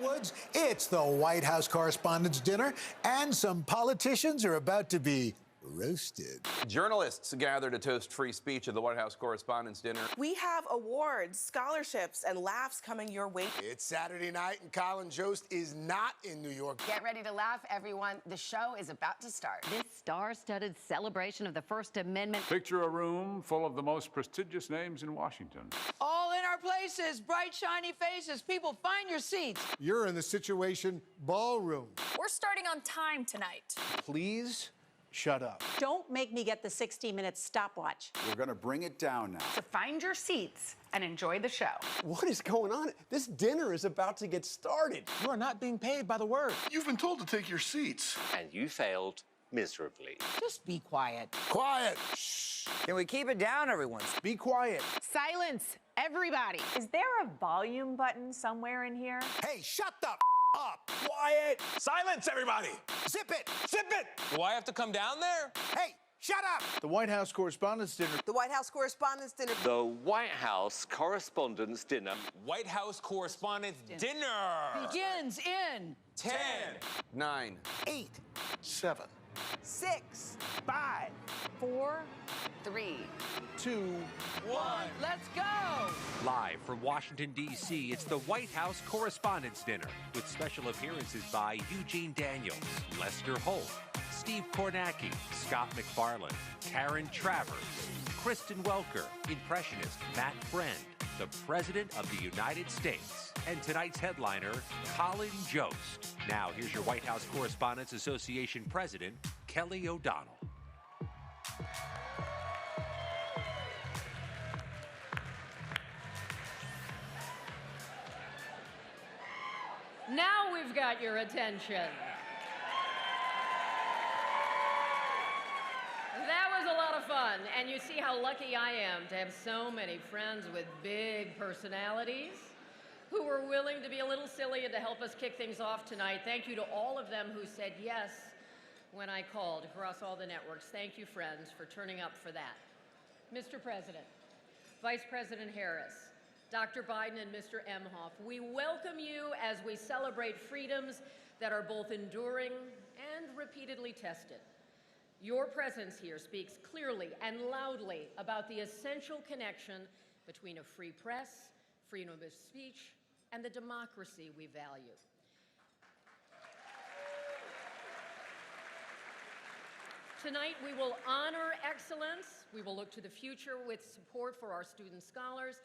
Woods. It's the White House Correspondents' dinner, and some politicians are about to be roasted. Journalists gather to toast free speech at the White House Correspondents' dinner. We have awards, scholarships, and laughs coming your way. It's Saturday night, and Colin Jost is not in New York. Get ready to laugh, everyone. The show is about to start. This star-studded celebration of the First Amendment. Picture a room full of the most prestigious names in Washington. All in our places, bright, shiny faces. People, find your seats. You're in the Situation Ballroom. We're starting on time tonight. Please shut up. Don't make me get the 60-minute stopwatch. We're going to bring it down now. So find your seats and enjoy the show. What is going on? This dinner is about to get started. You are not being paid by the word. You've been told to take your seats. And you failed miserably. Just be quiet. Quiet. Shh. Can we keep it down, everyone? Be quiet. Silence, everybody. Is there a volume button somewhere in here? Hey, shut the up! Quiet. Silence, everybody! Zip it! Zip it! Do I have to come down there? Hey, shut up! The White House Correspondents' dinner. The White House Correspondents' dinner. The White House Correspondents' dinner. White House Correspondents' dinner! Begins in 10, 9, 8, 7, 6, 5, 4, 3, 2, 1. Let's go. Live from Washington, D.C., it's the White House Correspondents' Dinner, with special appearances by Eugene Daniels, Lester Holt, Steve Kornacki, Scott McFarland, Karen Travers, Kristen Welker, impressionist Matt Friend, the President of the United States, and tonight's headliner, Colin Jost. Now, here's your White House Correspondents Association President, Kelly O'Donnell. Now we've got your attention. That was a lot of fun, and you see how lucky I am to have so many friends with big personalities who were willing to be a little silly and to help us kick things off tonight. Thank you to all of them who said yes when I called across all the networks. Thank you, friends, for turning up for that. Mr. President, Vice President Harris, Dr. Biden and Mr. Emhoff, we welcome you as we celebrate freedoms that are both enduring and repeatedly tested. Your presence here speaks clearly and loudly about the essential connection between a free press, freedom of speech, and the democracy we value. Tonight, we will honor excellence. We will look to the future with support for our student scholars.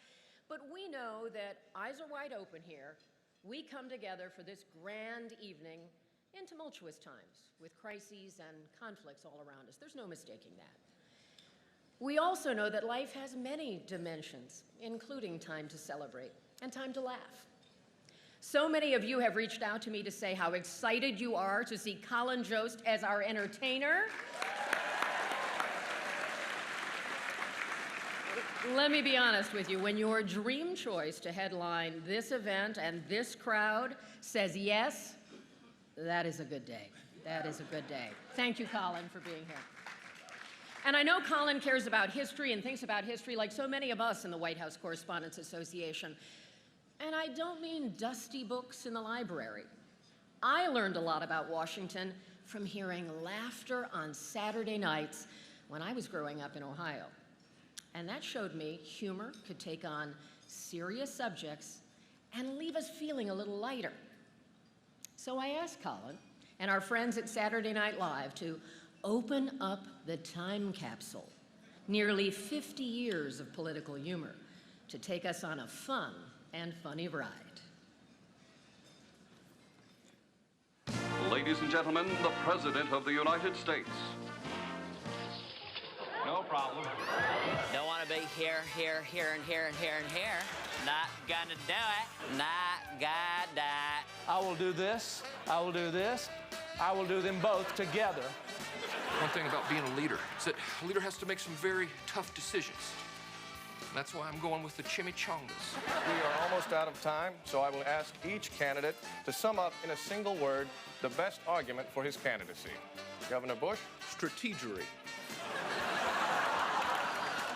But we know that eyes are wide open here. We come together for this grand evening in tumultuous times with crises and conflicts all around us. There's no mistaking that. We also know that life has many dimensions, including time to celebrate and time to laugh. So many of you have reached out to me to say how excited you are to see Colin Jost as our entertainer. Let me be honest with you, when your dream choice to headline this event and this crowd says yes, that is a good day. That is a good day. Thank you, Colin, for being here. And I know Colin cares about history and thinks about history like so many of us in the White House Correspondents Association. And I don't mean dusty books in the library. I learned a lot about Washington from hearing laughter on Saturday nights when I was growing up in Ohio. And that showed me humor could take on serious subjects and leave us feeling a little lighter. So I asked Colin and our friends at Saturday Night Live to open up the time capsule, nearly 50 years of political humor, to take us on a fun and funny ride. Ladies and gentlemen, the President of the United States. No problem. Don't want to be here, and here, and here, and here. Not gonna do it. Not gonna. I will do this. I will do this. I will do them both together. One thing about being a leader is that a leader has to make some very tough decisions. That's why I'm going with the chimichangas. We are almost out of time, so I will ask each candidate to sum up in a single word the best argument for his candidacy. Governor Bush? Strategery.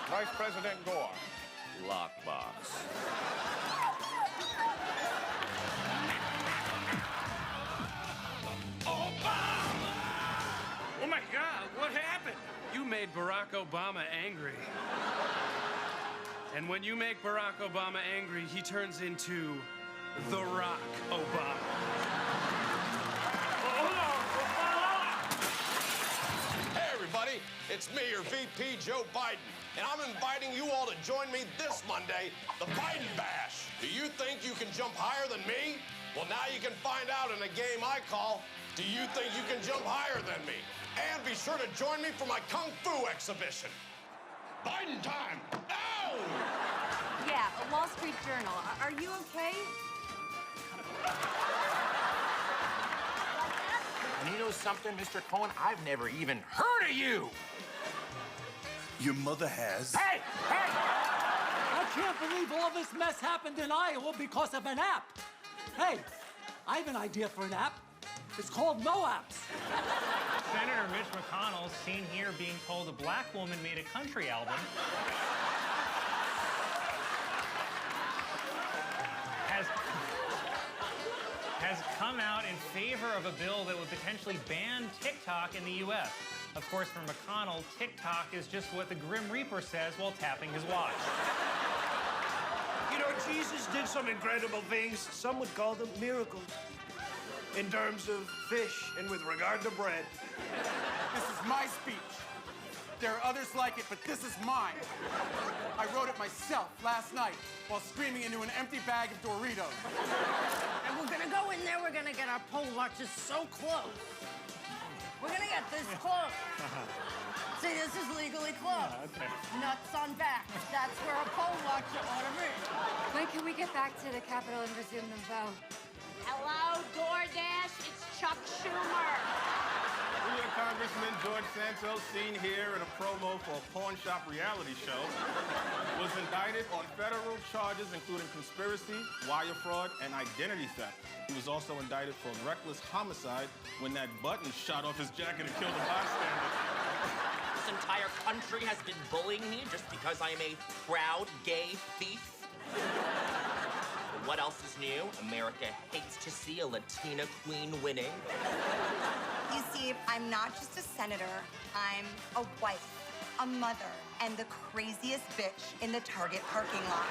Vice President Gore? Lockbox. made Barack Obama angry. And when you make Barack Obama angry, he turns into The Rock Obama. Hey, everybody, it's me, your VP, Joe Biden, and I'm inviting you all to join me this Monday, the Biden Bash. Do you think you can jump higher than me? Well, now you can find out in a game I call, Do You Think You Can Jump Higher Than Me? And be sure to join me for my Kung Fu exhibition. Biden time! Ow! Yeah, Wall Street Journal. Are you okay? And you know something, Mr. Cohen? I've never even heard of you. Your mother has. Hey! Hey! I can't believe all this mess happened in Iowa because of an app. Hey, I have an idea for an app. It's called No Apps. Senator Mitch McConnell seen here being told a black woman made a country album. Has come out in favor of a bill that would potentially ban TikTok in the U.S. Of course, for McConnell, TikTok is just what the Grim Reaper says while tapping his watch. You know, Jesus did some incredible things. Some would call them miracles. In terms of fish and with regard to bread. This is my speech. There are others like it, but this is mine. I wrote it myself last night while screaming into an empty bag of Doritos. And we're gonna go in there, we're gonna get our pole watches so close. We're gonna get this close. See, this is legally close. Okay. Nuts on back. That's where a pole watch ought to be. When can we get back to the Capitol and resume the vote? Hello, DoorDash. It's Chuck Schumer. Senior Congressman George Santos, seen here in a promo for a pawn shop reality show, was indicted on federal charges including conspiracy, wire fraud, and identity theft. He was also indicted for reckless homicide when that button shot off his jacket and killed a bystander. This entire country has been bullying me just because I am a proud gay thief. What else is new? America hates to see a Latina queen winning. You see, I'm not just a senator, I'm a wife, a mother, and the craziest bitch in the Target parking lot.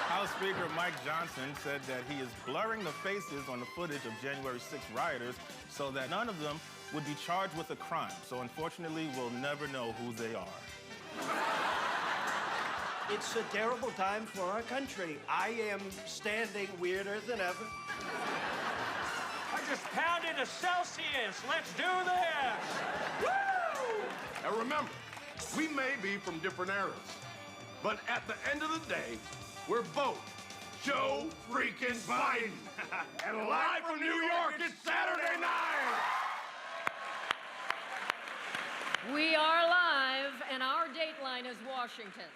House Speaker Mike Johnson said that he is blurring the faces on the footage of January 6 rioters so that none of them would be charged with a crime. So unfortunately, we'll never know who they are. It's a terrible time for our country. I am standing weirder than ever. I just pounded a Celsius. Let's do this. Woo! Now remember, we may be from different eras, but at the end of the day, we're both Joe freaking Biden. And live from New York, it's Saturday night. We are live, and our dateline is Washington.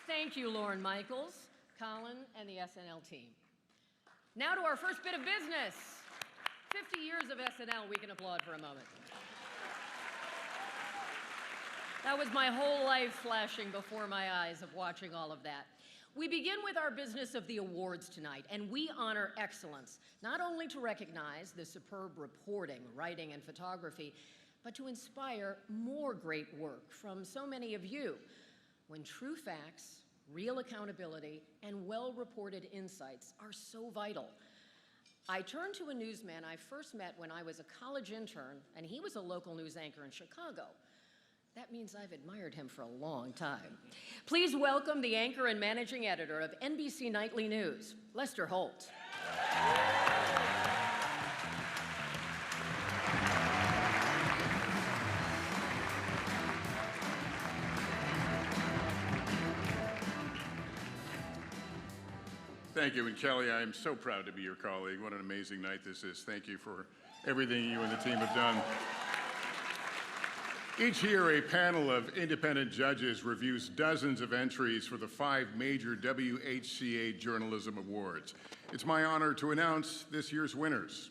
Thank you, Lorne Michaels, Colin, and the SNL team. Now to our first bit of business. 50 years of SNL, we can applaud for a moment. That was my whole life flashing before my eyes of watching all of that. We begin with our business of the awards tonight, and we honor excellence, not only to recognize the superb reporting, writing, and photography, but to inspire more great work from so many of you. When true facts, real accountability, and well-reported insights are so vital. I turn to a newsman I first met when I was a college intern, and he was a local news anchor in Chicago. That means I've admired him for a long time. Please welcome the anchor and managing editor of NBC Nightly News, Lester Holt. Thank you, and Kelly, I am so proud to be your colleague. What an amazing night this is. Thank you for everything you and the team have done. Each year, a panel of independent judges reviews dozens of entries for the 5 major WHCA Journalism Awards. It's my honor to announce this year's winners.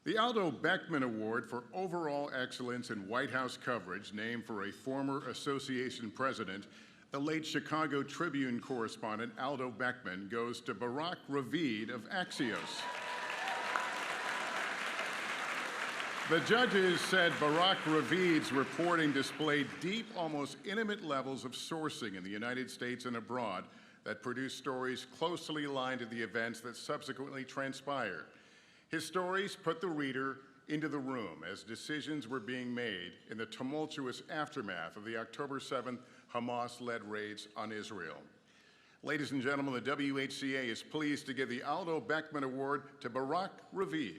The Aldo Beckman Award for Overall Excellence in White House Coverage, named for a former association president, the late Chicago Tribune correspondent Aldo Beckman, goes to Barak Ravid of Axios. The judges said Barack Ravid's reporting displayed deep, almost intimate levels of sourcing in the United States and abroad that produced stories closely aligned to the events that subsequently transpired. His stories put the reader into the room as decisions were being made in the tumultuous aftermath of the October 7th Hamas-led raids on Israel. Ladies and gentlemen, the WHCA is pleased to give the Aldo Beckman Award to Barack Ravid.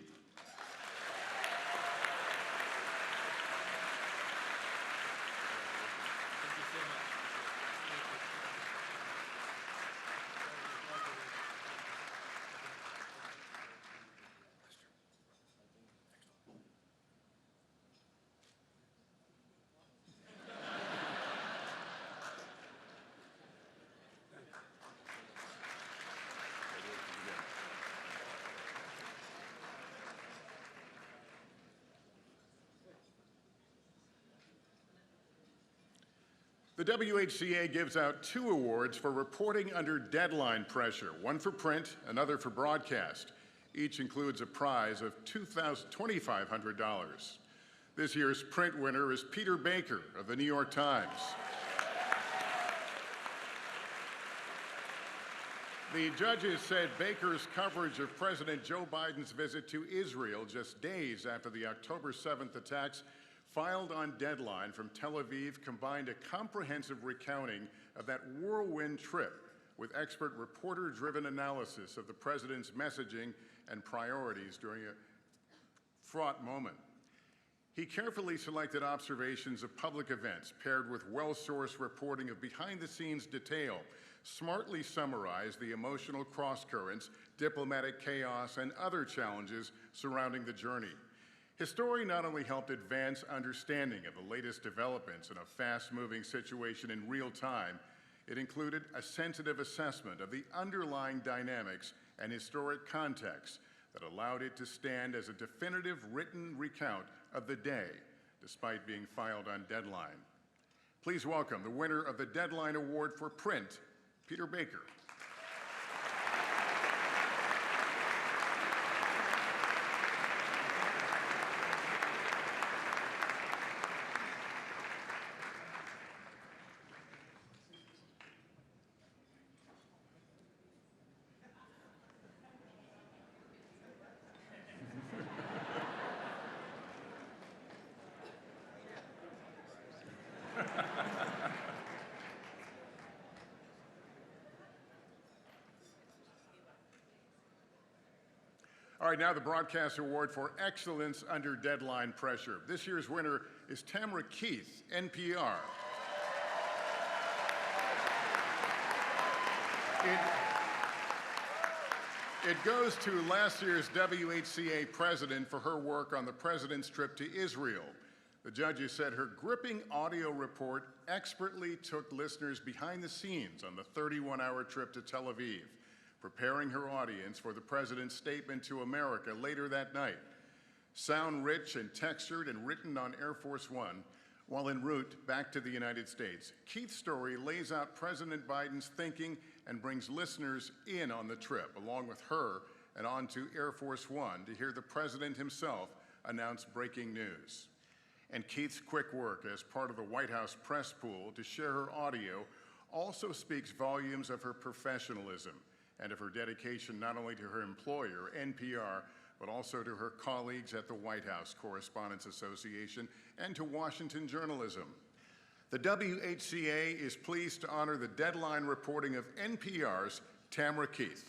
The WHCA gives out 2 awards for reporting under deadline pressure, one for print, another for broadcast. Each includes a prize of $2,500. This year's print winner is Peter Baker of the New York Times. The judges said Baker's coverage of President Joe Biden's visit to Israel just days after the October 7th attacks filed on deadline from Tel Aviv combined a comprehensive recounting of that whirlwind trip with expert reporter-driven analysis of the president's messaging and priorities during a fraught moment. He carefully selected observations of public events paired with well-sourced reporting of behind-the-scenes detail, smartly summarized the emotional crosscurrents, diplomatic chaos, and other challenges surrounding the journey. His story not only helped advance understanding of the latest developments in a fast-moving situation in real time, it included a sensitive assessment of the underlying dynamics and historic context that allowed it to stand as a definitive written recount of the day, despite being filed on deadline. Please welcome the winner of the Deadline Award for Print, Peter Baker. All right, now the Broadcast Award for Excellence Under Deadline Pressure. This year's winner is Tamara Keith, NPR. It goes to last year's WHCA president for her work on the president's trip to Israel. The judges said her gripping audio report expertly took listeners behind the scenes on the 31-hour trip to Tel Aviv, preparing her audience for the president's statement to America later that night. Sound rich and textured and written on Air Force One while en route back to the United States. Keith's story lays out President Biden's thinking and brings listeners in on the trip, along with her and onto Air Force One to hear the president himself announce breaking news. And Keith's quick work as part of the White House press pool to share her audio also speaks volumes of her professionalism and of her dedication not only to her employer, NPR, but also to her colleagues at the White House Correspondents Association and to Washington journalism. The WHCA is pleased to honor the deadline reporting of NPR's Tamara Keith.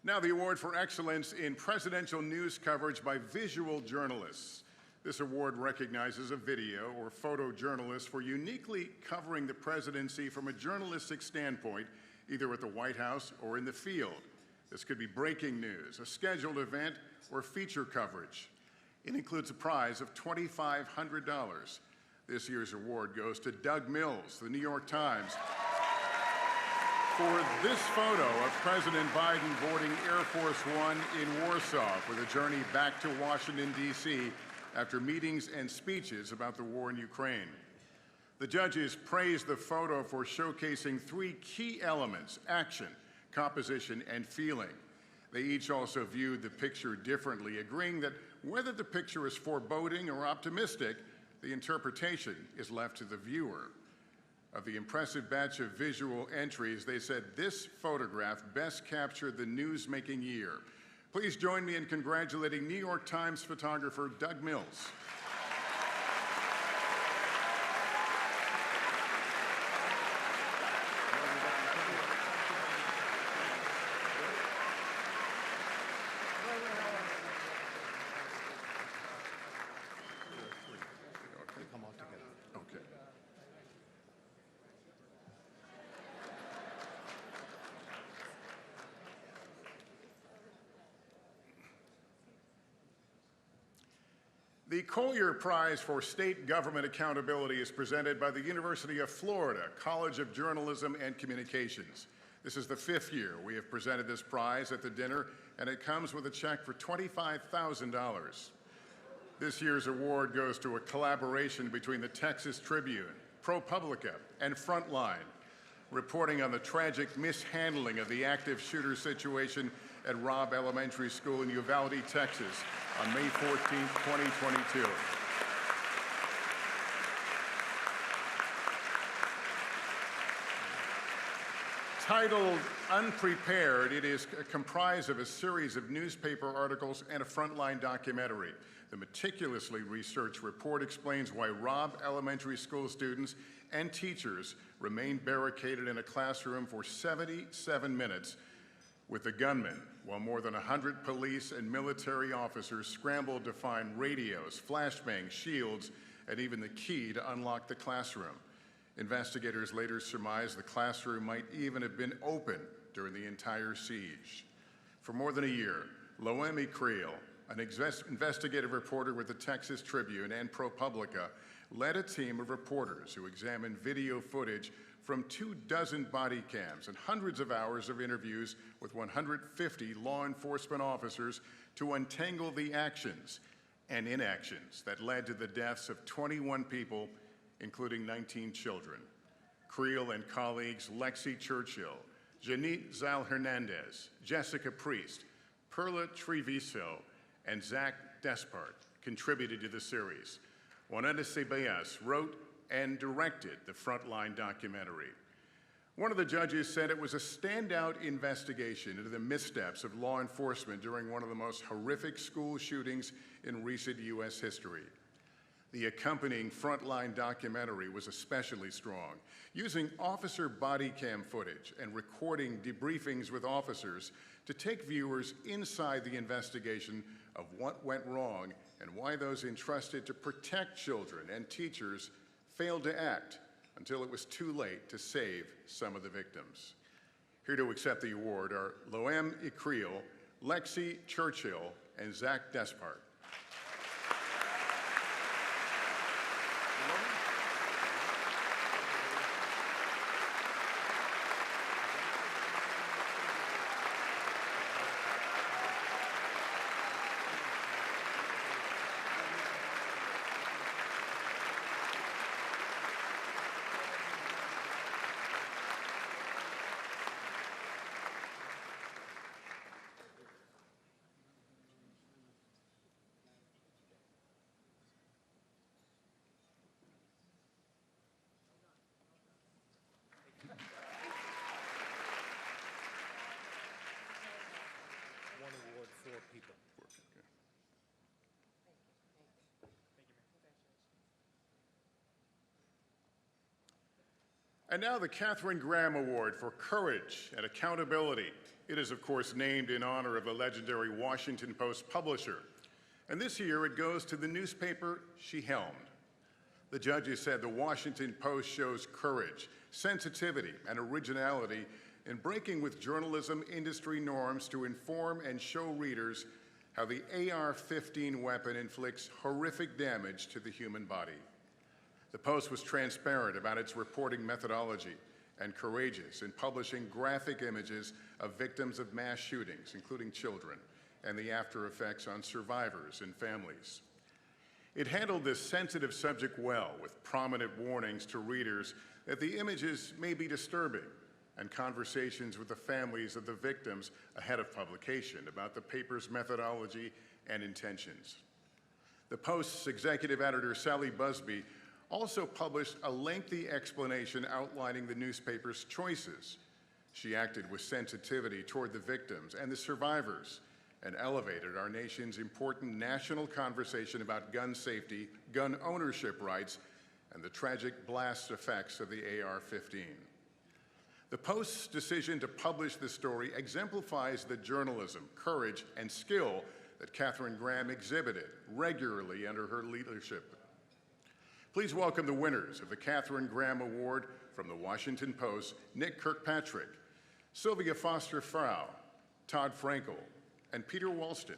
Now the award for excellence in presidential news coverage by visual journalists. This award recognizes a video or photojournalist for uniquely covering the presidency from a journalistic standpoint, either at the White House or in the field. This could be breaking news, a scheduled event, or feature coverage. It includes a prize of $2,500. This year's award goes to Doug Mills, the New York Times, for this photo of President Biden boarding Air Force One in Warsaw for the journey back to Washington, D.C. after meetings and speeches about the war in Ukraine. The judges praised the photo for showcasing three key elements: action, composition, and feeling. They each also viewed the picture differently, agreeing that whether the picture is foreboding or optimistic, the interpretation is left to the viewer. Of the impressive batch of visual entries, they said this photograph best captured the news-making year. Please join me in congratulating New York Times photographer Doug Mills. The Collier Prize for State Government Accountability is presented by the University of Florida College of Journalism and Communications. This is the 5th year we have presented this prize at the dinner, and it comes with a check for $25,000. This year's award goes to a collaboration between the Texas Tribune, ProPublica, and Frontline, reporting on the tragic mishandling of the active shooter situation at Robb Elementary School in Uvalde, Texas, on May 14, 2022. Titled Unprepared, it is comprised of a series of newspaper articles and a Frontline documentary. The meticulously researched report explains why Robb Elementary School students and teachers remained barricaded in a classroom for 77 minutes with the gunman, while more than 100 police and military officers scrambled to find radios, flashbangs, shields, and even the key to unlock the classroom. Investigators later surmised the classroom might even have been open during the entire siege. For more than a year, Loemi Creel, an investigative reporter with the Texas Tribune and ProPublica, led a team of reporters who examined video footage from 24 body cams and hundreds of hours of interviews with 150 law enforcement officers to untangle the actions and inactions that led to the deaths of 21 people, including 19 children. Creel and colleagues Lexi Churchill, Janine Zal Hernandez, Jessica Priest, Perla Treviso, and Zach Despart contributed to the series. Juanita Ceballos wrote and directed the Frontline documentary. One of the judges said it was a standout investigation into the missteps of law enforcement during one of the most horrific school shootings in recent U.S. history. The accompanying Frontline documentary was especially strong, using officer body cam footage and recording debriefings with officers to take viewers inside the investigation of what went wrong and why those entrusted to protect children and teachers failed to act until it was too late to save some of the victims. Here to accept the award are Loemi Creel, Lexi Churchill, and Zach Despart. And now the Katharine Graham Award for Courage and Accountability. It is, of course, named in honor of the legendary Washington Post publisher. And this year it goes to the newspaper she helmed. The judges said the Washington Post shows courage, sensitivity, and originality in breaking with journalism industry norms to inform and show readers how the AR-15 weapon inflicts horrific damage to the human body. The Post was transparent about its reporting methodology and courageous in publishing graphic images of victims of mass shootings, including children, and the after effects on survivors and families. It handled this sensitive subject well, with prominent warnings to readers that the images may be disturbing, and conversations with the families of the victims ahead of publication about the paper's methodology and intentions. The Post's executive editor, Sally Busby, also published a lengthy explanation outlining the newspaper's choices. She acted with sensitivity toward the victims and the survivors, and elevated our nation's important national conversation about gun safety, gun ownership rights, and the tragic blast effects of the AR-15. The Post's decision to publish this story exemplifies the journalism, courage, and skill that Katharine Graham exhibited regularly under her leadership. Please welcome the winners of the Katharine Graham Award from the Washington Post, Nick Kirkpatrick, Sylvia Foster Frau, Todd Frankel, and Peter Walston.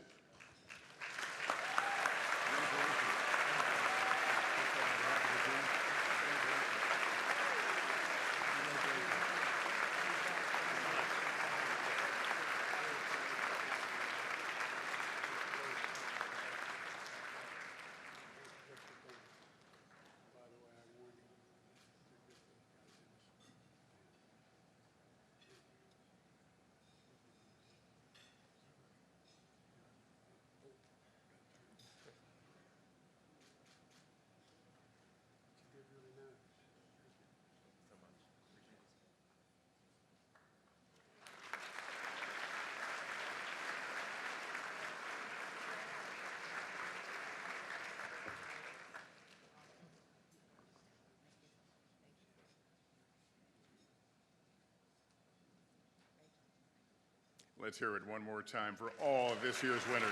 Let's hear it one more time for all of this year's winners.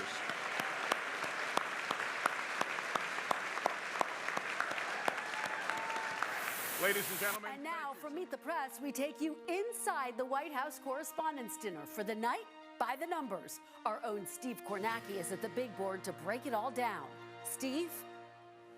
Ladies and gentlemen. And now from Meet the Press, we take you inside the White House Correspondents' Dinner for the night by the numbers. Our own Steve Kornacki is at the big board to break it all down. Steve?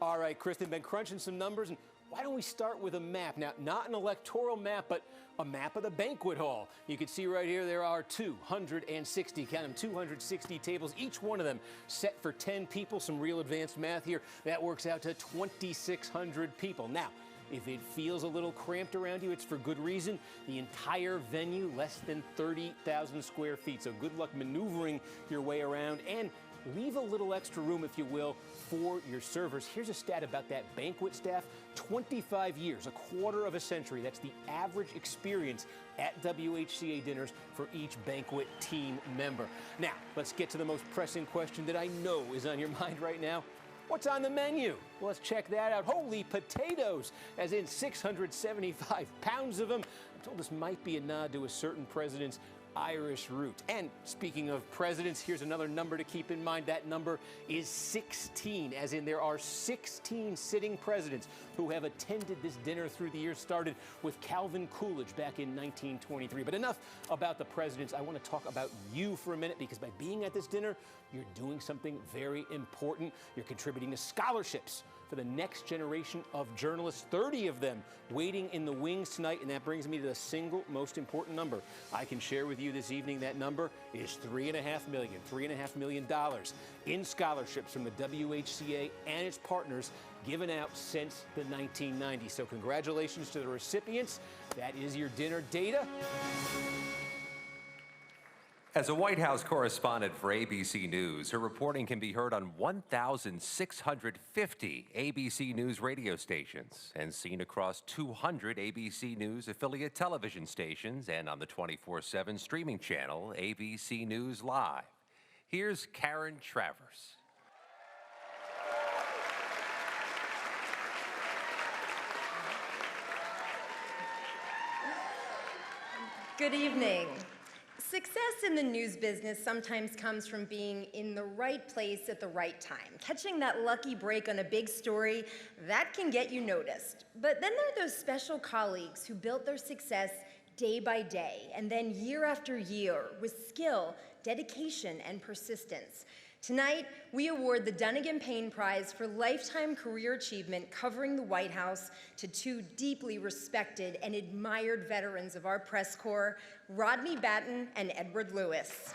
All right, Kristen, been crunching some numbers, and why don't we start with a map? Now, not an electoral map, but a map of the banquet hall. You can see right here there are 260, count them, 260 tables, each one of them set for 10 people. Some real advanced math here. That works out to 2,600 people. Now, if it feels a little cramped around you, it's for good reason. The entire venue, less than 30,000 square feet. So good luck maneuvering your way around, and leave a little extra room, if you will, for your servers. Here's a stat about that banquet staff. 25 years, a quarter of a century. That's the average experience at WHCA dinners for each banquet team member. Now, let's get to the most pressing question that I know is on your mind right now. What's on the menu? Well, let's check that out. Holy potatoes, as in 675 pounds of them. I'm told this might be a nod to a certain president's Irish root. And speaking of presidents, here's another number to keep in mind. That number is 16, as in there are 16 sitting presidents who have attended this dinner through the years. Started with Calvin Coolidge back in 1923. But enough about the presidents. I want to talk about you for a minute, because by being at this dinner, you're doing something very important. You're contributing to scholarships for the next generation of journalists, 30 of them waiting in the wings tonight. And that brings me to the single most important number I can share with you this evening. That number is $3.5 million in scholarships from the WHCA and its partners, given out since the 1990s. So congratulations to the recipients. That is your dinner data. As a White House correspondent for ABC News, her reporting can be heard on 1,650 ABC News radio stations and seen across 200 ABC News affiliate television stations and on the 24/7 streaming channel ABC News Live. Here's Karen Travers. Good evening. Success in the news business sometimes comes from being in the right place at the right time. Catching that lucky break on a big story, that can get you noticed. But then there are those special colleagues who built their success day by day, and then year after year with skill, dedication, and persistence. Tonight, we award the Dunnigan Payne Prize for Lifetime Career Achievement covering the White House to two deeply respected and admired veterans of our press corps, Rodney Batten and Edward Lewis.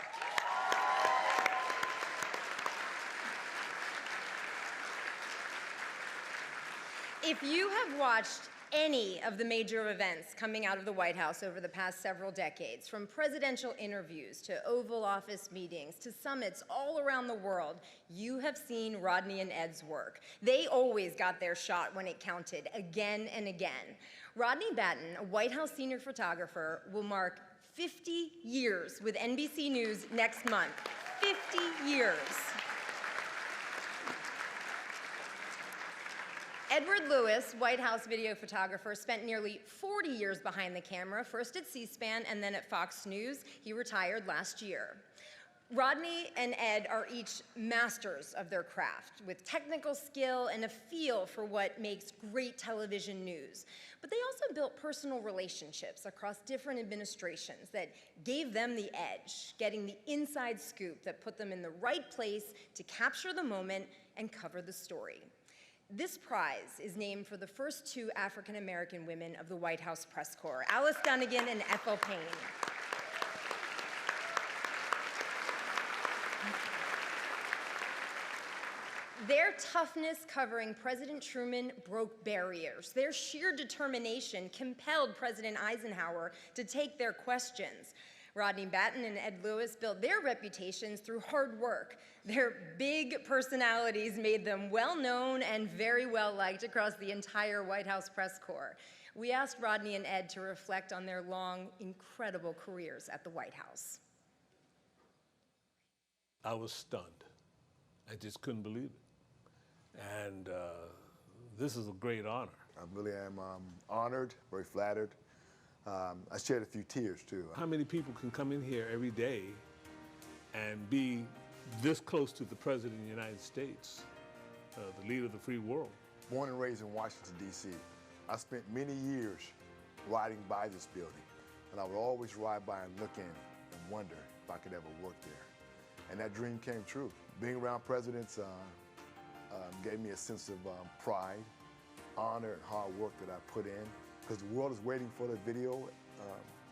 If you have watched any of the major events coming out of the White House over the past several decades, from presidential interviews to Oval Office meetings to summits all around the world, you have seen Rodney and Ed's work. They always got their shot when it counted, again and again. Rodney Batten, a White House senior photographer, will mark 50 years with NBC News next month. 50 years. Edward Lewis, White House video photographer, spent nearly 40 years behind the camera, first at C-SPAN and then at Fox News. He retired last year. Rodney and Ed are each masters of their craft, with technical skill and a feel for what makes great television news. But they also built personal relationships across different administrations that gave them the edge, getting the inside scoop that put them in the right place to capture the moment and cover the story. This prize is named for the first two African-American women of the White House press corps, Alice Dunnigan and Ethel Payne. Their toughness covering President Truman broke barriers. Their sheer determination compelled President Eisenhower to take their questions. Rodney Batten and Ed Lewis built their reputations through hard work. Their big personalities made them well-known and very well-liked across the entire White House press corps. We asked Rodney and Ed to reflect on their long, incredible careers at the White House. I was stunned. I just couldn't believe it. And this is a great honor. I really am honored, very flattered. I shed a few tears, too. How many people can come in here every day and be this close to the President of the United States, the leader of the free world? Born and raised in Washington, D.C., I spent many years riding by this building, and I would always ride by and look in and wonder if I could ever work there. And that dream came true. Being around presidents gave me a sense of pride, honor, and hard work that I put in, because the world is waiting for the video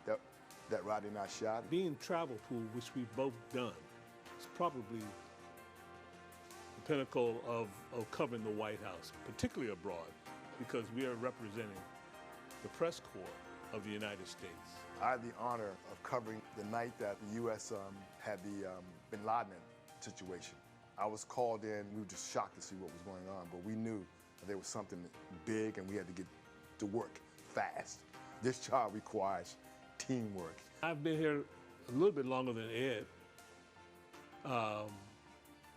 that Rodney and I shot. Being travel pool, which we've both done, is probably the pinnacle of covering the White House, particularly abroad, because we are representing the press corps of the United States. I had the honor of covering the night that the U.S. had the bin Laden situation. I was called in. We were just shocked to see what was going on, but we knew that there was something big and we had to get to work fast. This job requires teamwork. I've been here a little bit longer than Ed,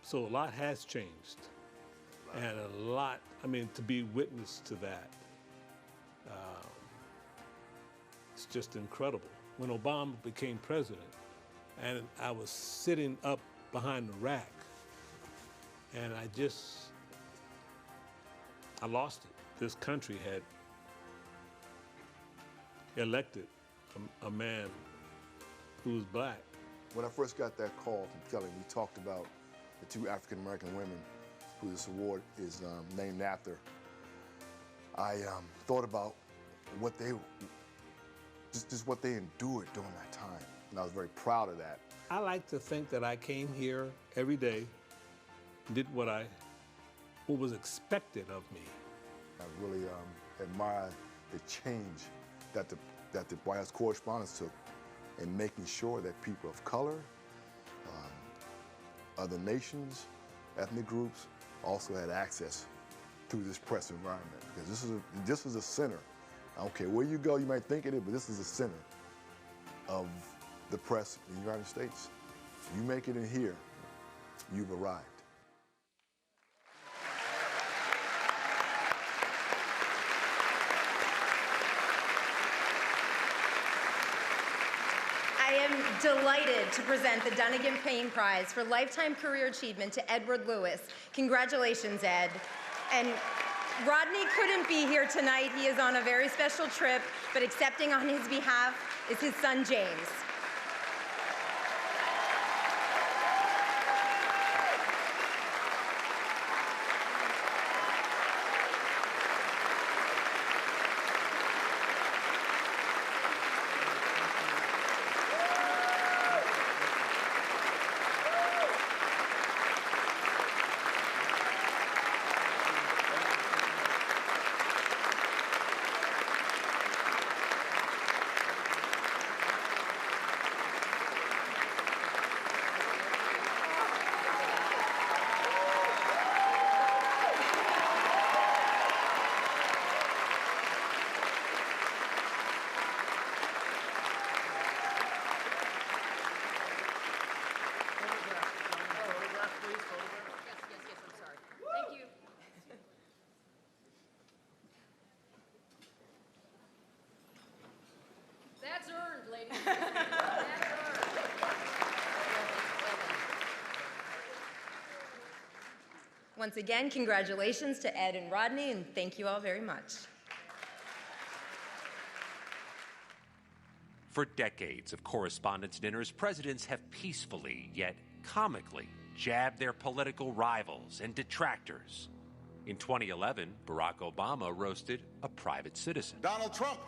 so a lot has changed. And a lot, I mean, to be witness to that, it's just incredible. When Obama became president, and I was sitting up behind the rack, and I lost it. This country had elected a man who was black. When I first got that call from Kelly, we talked about the two African-American women who this award is named after. I thought about what they, just what they endured during that time, and I was very proud of that. I like to think that I came here every day, did what was expected of me. I really admire the change that the White House Correspondents took in making sure that people of color, other nations, ethnic groups also had access through this press environment. Because this is a center. I don't care where you go, you might think it is, but this is the center of the press in the United States. If you make it in here, you've arrived. I am delighted to present the Dunnigan Payne Prize for Lifetime Career Achievement to Edward Lewis. Congratulations, Ed. And Rodney couldn't be here tonight. He is on a very special trip, but accepting on his behalf is his son, James. That's earned, ladies and gentlemen. That's earned. Once again, congratulations to Ed and Rodney, and thank you all very much. For decades of correspondence dinners, presidents have peacefully, yet comically, jabbed their political rivals and detractors. In 2011, Barack Obama roasted a private citizen. Donald Trump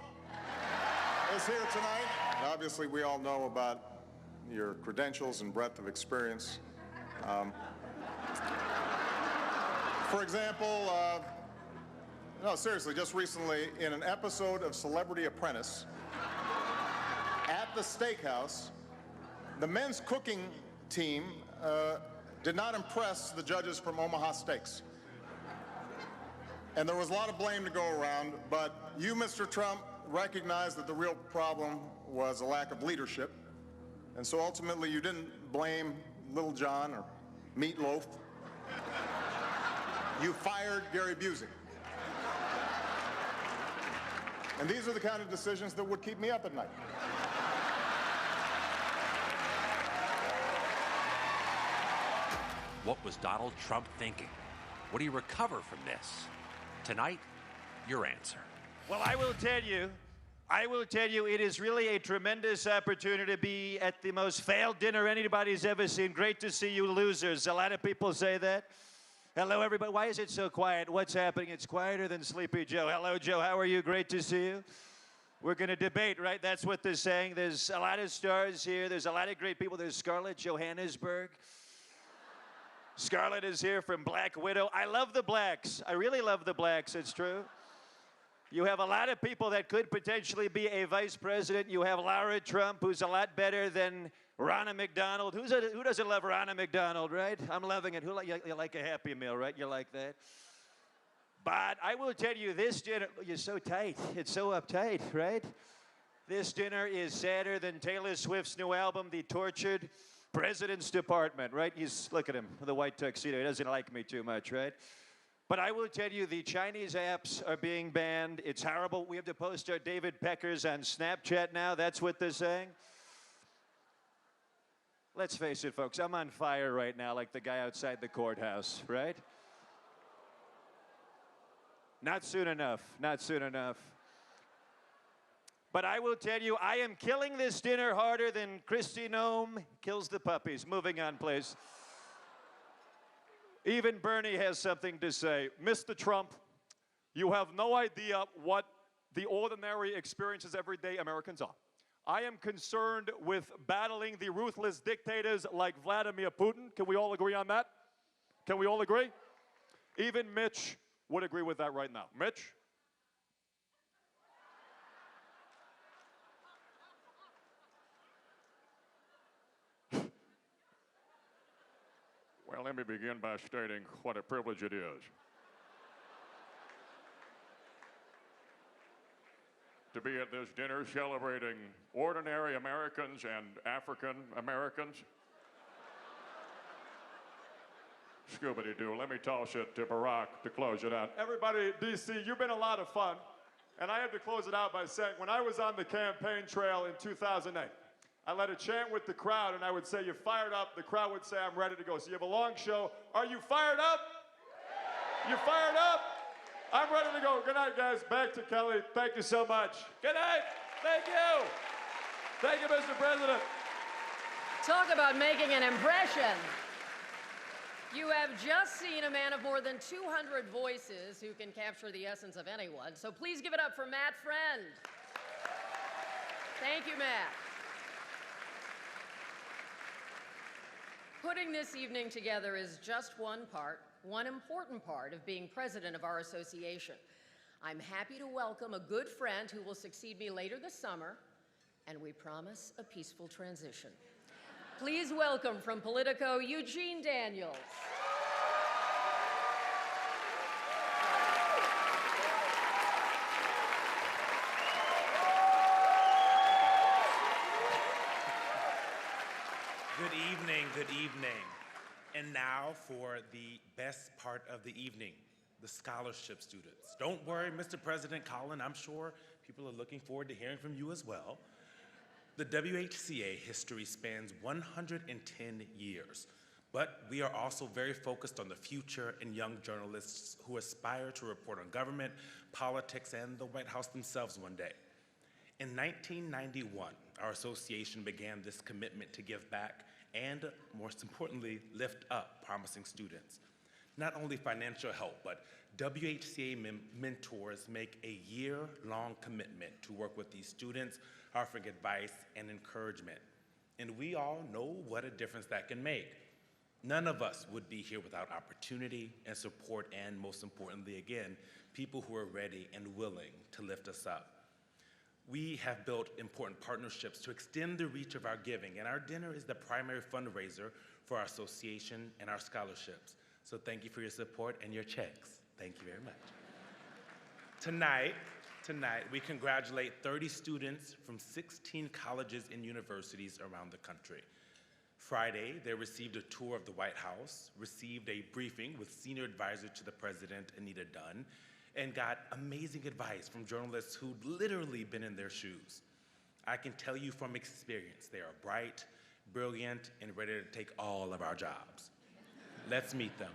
is here tonight. And obviously, we all know about your credentials and breadth of experience. For example, no, seriously, just recently, in an episode of Celebrity Apprentice, at the steakhouse, the men's cooking team did not impress the judges from Omaha Steaks. And there was a lot of blame to go around, but you, Mr. Trump, recognized that the real problem was a lack of leadership. And so ultimately you didn't blame Little John or Meatloaf. You fired Gary Busey. And these are the kind of decisions that would keep me up at night. What was Donald Trump thinking? Would he recover from this? Tonight, your answer. Well, I will tell you, it is really a tremendous opportunity to be at the most failed dinner anybody's ever seen. Great to see you losers. A lot of people say that. Hello, everybody. Why is it so quiet? What's happening? It's quieter than Sleepy Joe. Hello, Joe. How are you? Great to see you. We're going to debate, right? That's what they're saying. There's a lot of stars here. There's a lot of great people. There's Scarlett Johannesburg. Scarlett is here from Black Widow. I love the blacks. I really love the blacks. It's true. You have a lot of people that could potentially be a vice president. You have Lara Trump, who's a lot better than Ronna McDonald. Who doesn't love Ronna McDonald, right? I'm loving it. You like a Happy Meal, right? You like that? But I will tell you, this dinner, you're so tight. It's so uptight, right? This dinner is sadder than Taylor Swift's new album, The Tortured President's Department, right? Look at him, the white tuxedo. He doesn't like me too much, right? But I will tell you, the Chinese apps are being banned. It's horrible. We have to post our David Peckers on Snapchat now. That's what they're saying. Let's face it, folks. I'm on fire right now like the guy outside the courthouse, right? Not soon enough. Not soon enough. But I will tell you, I am killing this dinner harder than Kristi Noem kills the puppies. Moving on, please. Even Bernie has something to say. Mr. Trump, you have no idea what the ordinary experiences everyday Americans are. I am concerned with battling the ruthless dictators like Vladimir Putin. Can we all agree on that? Can we all agree? Even Mitch would agree with that right now. Mitch? Well, let me begin by stating what a privilege it is to be at this dinner celebrating ordinary Americans and African Americans. Scooby-Doo, let me toss it to Barack to close it out. Everybody, DC, you've been a lot of fun. And I have to close it out by saying, when I was on the campaign trail in 2008, I led a chant with the crowd, and I would say, "You fired up?" The crowd would say, "I'm ready to go." So you have a long show. Are you fired up? You fired up? I'm ready to go. Good night, guys. Back to Kelly. Thank you so much. Good night. Thank you. Thank you, Mr. President. Talk about making an impression. You have just seen a man of more than 200 voices who can capture the essence of anyone. So please give it up for Matt Friend. Thank you, Matt. Putting this evening together is just one important part of being president of our association. I'm happy to welcome a good friend who will succeed me later this summer, and we promise a peaceful transition. Please welcome from Politico, Eugene Daniels. Good evening, good evening. And now for the best part of the evening, the scholarship students. Don't worry, Mr. President Colin, I'm sure people are looking forward to hearing from you as well. The WHCA history spans 110 years, but we are also very focused on the future and young journalists who aspire to report on government, politics, and the White House themselves one day. In 1991, our association began this commitment to give back and, most importantly, lift up promising students. Not only financial help, but WHCA mentors make a year-long commitment to work with these students, offering advice and encouragement. And we all know what a difference that can make. None of us would be here without opportunity and support, and most importantly, again, people who are ready and willing to lift us up. We have built important partnerships to extend the reach of our giving, and our dinner is the primary fundraiser for our association and our scholarships. So thank you for your support and your checks. Thank you very much. Tonight, we congratulate 30 students from 16 colleges and universities around the country. Friday, they received a tour of the White House, received a briefing with Senior Advisor to the President, Anita Dunn, and got amazing advice from journalists who'd literally been in their shoes. I can tell you from experience, they are bright, brilliant, and ready to take all of our jobs. Let's meet them.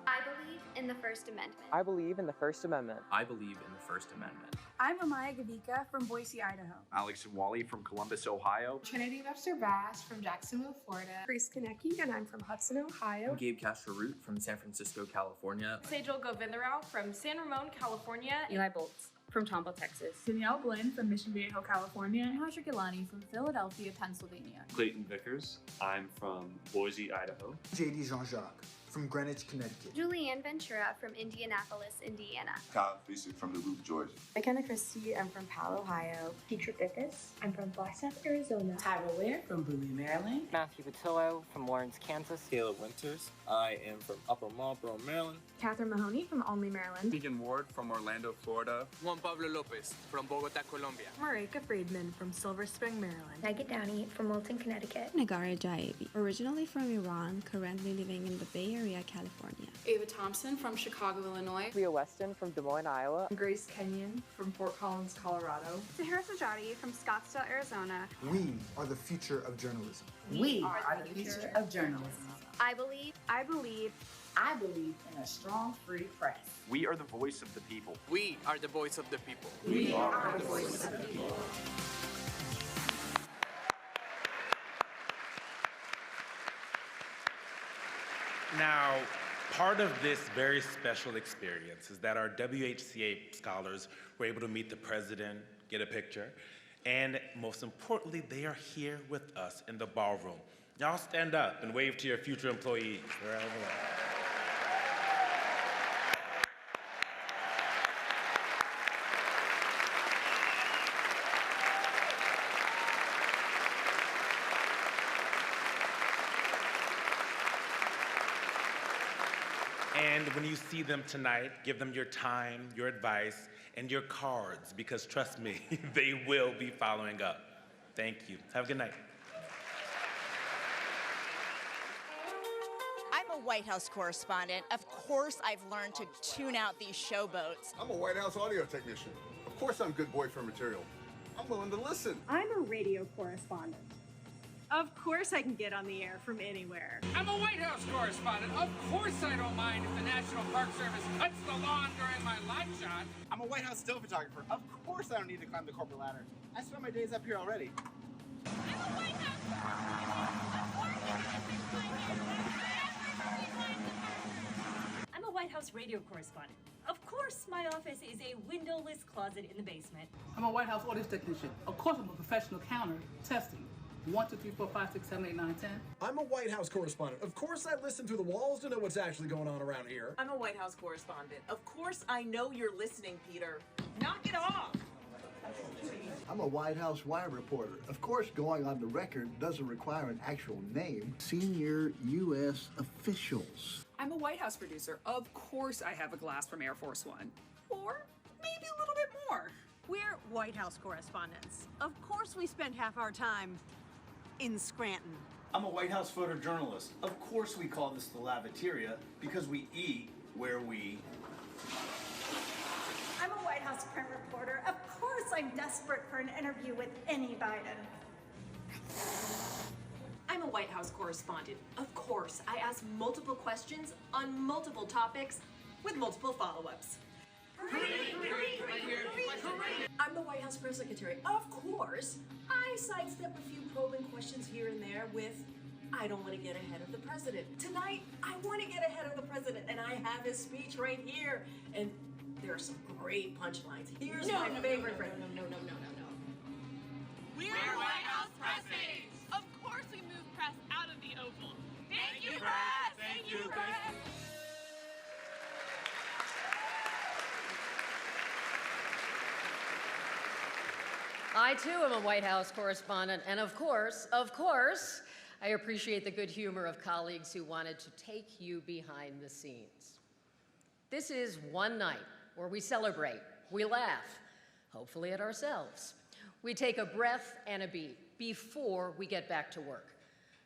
I believe in the First Amendment. I believe in the First Amendment. I believe in the First Amendment. I'm Amaya Gavika from Boise, Idaho. Alex Wally from Columbus, Ohio. Trinity Webster Bass from Jacksonville, Florida. Grace Konecki, and I'm from Hudson, Ohio. I'm Gabe Castro-Root from San Francisco, California. Sejal Govindarao from San Ramon, California. Eli Boltz from Tomball, Texas. Danielle Blinn from Mission Viejo, California. Hajar Gilani from Philadelphia, Pennsylvania. Clayton Vickers. I'm from Boise, Idaho. JD Jean-Jacques from Greenwich, Connecticut. Julianne Ventura from Indianapolis, Indiana. Kyle Fiesig from Duluth, Georgia. McKenna Christie, I'm from Powell, Ohio. Petra Bithis, I'm from Flagstaff, Arizona. Tyra Ware from Bowie, Maryland. Matthew Patillo from Lawrence, Kansas. Caleb Winters, I am from Upper Marlboro, Maryland. Catherine Mahoney from Olney, Maryland. Keegan Ward from Orlando, Florida. Juan Pablo Lopez from Bogota, Colombia. Marika Friedman from Silver Spring, Maryland. Nagit Downey from Wilton, Connecticut. Nagara Jaevi, originally from Iran, currently living in the Bay Area, California. Ava Thompson from Chicago, Illinois. Leah Weston from Des Moines, Iowa. Grace Kenyon from Fort Collins, Colorado. Sahira Sajadi from Scottsdale, Arizona. We are the future of journalism. We are the future of journalism. I believe in a strong, free press. We are the voice of the people. We are the voice of the people. We are the voice of the people. Now, part of this very special experience is that our WHCA scholars were able to meet the president, get a picture, and most importantly, they are here with us in the ballroom. Y'all stand up and wave to your future employees. Wherever they are. And when you see them tonight, give them your time, your advice, and your cards, because trust me, they will be following up. Thank you. Have a good night. I'm a White House correspondent. Of course, I've learned to tune out these showboats. I'm a White House audio technician. Of course, I'm good boyfriend material. I'm willing to listen. I'm a radio correspondent. Of course I can get on the air from anywhere. I'm a White House correspondent. Of course I don't mind if the National Park Service cuts the lawn during my live shot. I'm a White House still photographer. Of course I don't need to climb the corporate ladder. I spend my days up here already. I'm a White I'm a White House radio correspondent. Of course my office is a windowless closet in the basement. I'm a White House audit technician. Of course I'm a professional counter testing. 1, 2, 3, 4, 5, 6, 7, 8, 9, 10. I'm a White House correspondent. Of course I listen through the walls to know what's actually going on around here. I'm a White House correspondent. Of course I know you're listening, Peter. Knock it off! I'm a White House wire reporter. Of course, going on the record doesn't require an actual name. Senior U.S. officials. I'm a White House producer. Of course I have a glass from Air Force One. Or maybe a little bit more. We're White House correspondents. Of course we spend half our time in Scranton. I'm a White House photojournalist. Of course we call this the lavatoria because we eat where we... I'm a White House print reporter. Of course I'm desperate for an interview with any Biden. I'm a White House correspondent. Of course, I ask multiple questions on multiple topics with multiple follow-ups. I'm the White House press secretary. Of course, I sidestep a few probing questions here and there with, I don't want to get ahead of the president. Tonight, I want to get ahead of the president, and I have his speech right here. And there are some great punchlines. Here's my favorite. No. We're White House press aides. Of course we move press out of the Oval. Thank you, press! Thank you, press! I too am a White House correspondent, and of course, I appreciate the good humor of colleagues who wanted to take you behind the scenes. This is one night where we celebrate, we laugh, hopefully at ourselves. We take a breath and a beat before we get back to work.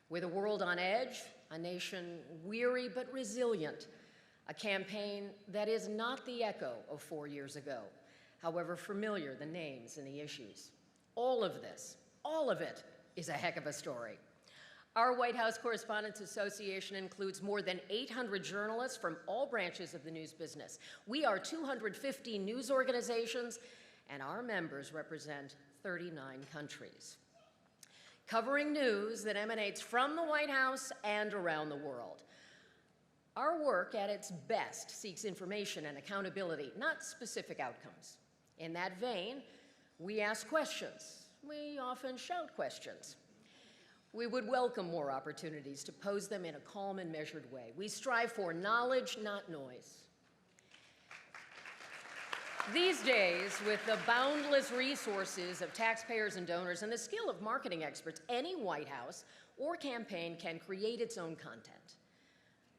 With a world on edge, a nation weary but resilient, a campaign that is not the echo of 4 years ago, however familiar the names and the issues. All of it is a heck of a story. Our White House Correspondents Association includes more than 800 journalists from all branches of the news business. We are 250 news organizations, and our members represent 39 countries, covering news that emanates from the White House and around the world. Our work at its best seeks information and accountability, not specific outcomes. In that vein, we ask questions. We often shout questions. We would welcome more opportunities to pose them in a calm and measured way. We strive for knowledge, not noise. These days, with the boundless resources of taxpayers and donors and the skill of marketing experts, any White House or campaign can create its own content.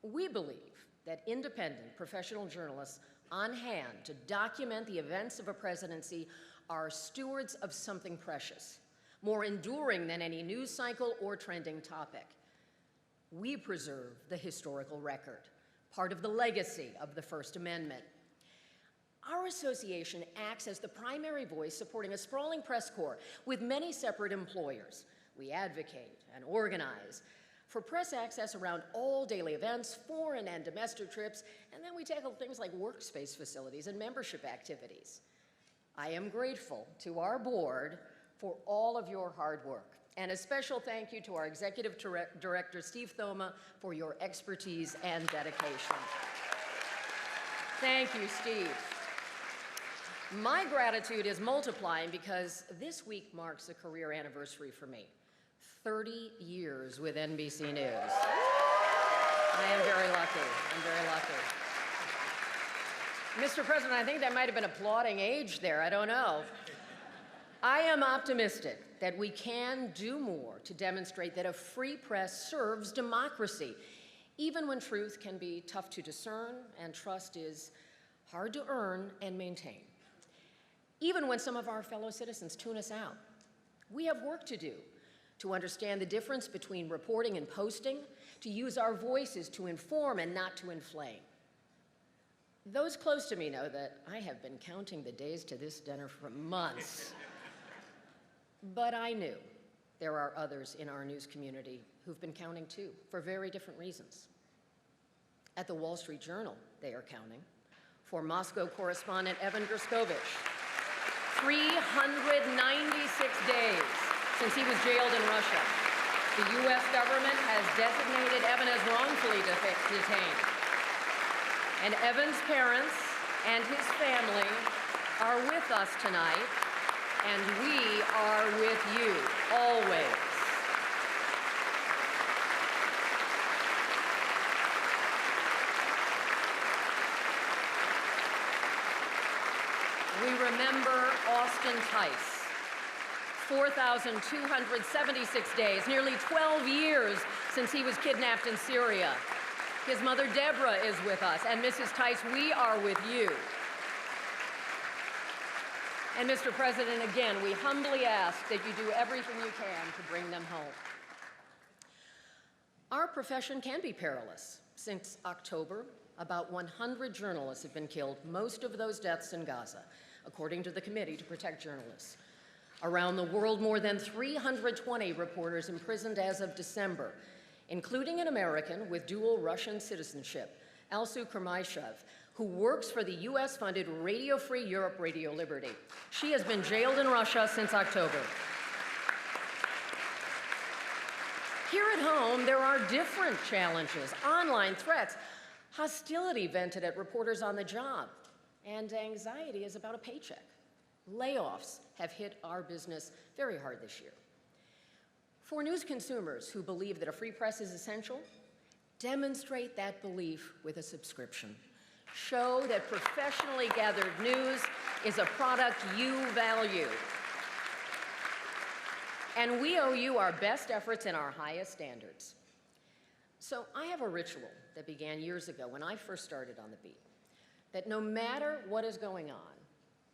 We believe that independent professional journalists on hand to document the events of a presidency are stewards of something precious, more enduring than any news cycle or trending topic. We preserve the historical record, part of the legacy of the First Amendment. Our association acts as the primary voice supporting a sprawling press corps with many separate employers. We advocate and organize for press access around all daily events, foreign and domestic trips, and then we tackle things like workspace facilities and membership activities. I am grateful to our board for all of your hard work, and a special thank you to our Executive Director, Steve Thoma, for your expertise and dedication. Thank you, Steve. My gratitude is multiplying because this week marks a career anniversary for me. 30 years with NBC News. I am very lucky. I'm very lucky. Mr. President, I think that might have been applauding age there. I don't know. I am optimistic that we can do more to demonstrate that a free press serves democracy, even when truth can be tough to discern and trust is hard to earn and maintain. Even when some of our fellow citizens tune us out, we have work to do to understand the difference between reporting and posting, to use our voices to inform and not to inflame. Those close to me know that I have been counting the days to this dinner for months. But I knew there are others in our news community who've been counting too, for very different reasons. At the Wall Street Journal, they are counting. For Moscow correspondent Evan Gerskovich, 396 days since he was jailed in Russia. The U.S. government has designated Evan as wrongfully detained. And Evan's parents and his family are with us tonight, and we are with you always. We remember Austin Tice, 4,276 days, nearly 12 years since he was kidnapped in Syria. His mother, Deborah, is with us, and Mrs. Tice, we are with you. And Mr. President, again, we humbly ask that you do everything you can to bring them home. Our profession can be perilous. Since October, about 100 journalists have been killed, most of those deaths in Gaza, according to the Committee to Protect Journalists. Around the world, more than 320 reporters imprisoned as of December, including an American with dual Russian citizenship, Alsu Kermayshev, who works for the US-funded Radio Free Europe Radio Liberty. She has been jailed in Russia since October. Here at home, there are different challenges: online threats, hostility vented at reporters on the job, and anxiety is about a paycheck. Layoffs have hit our business very hard this year. For news consumers who believe that a free press is essential, demonstrate that belief with a subscription. Show that professionally gathered news is a product you value. And we owe you our best efforts and our highest standards. So I have a ritual that began years ago when I first started on the beat, that no matter what is going on,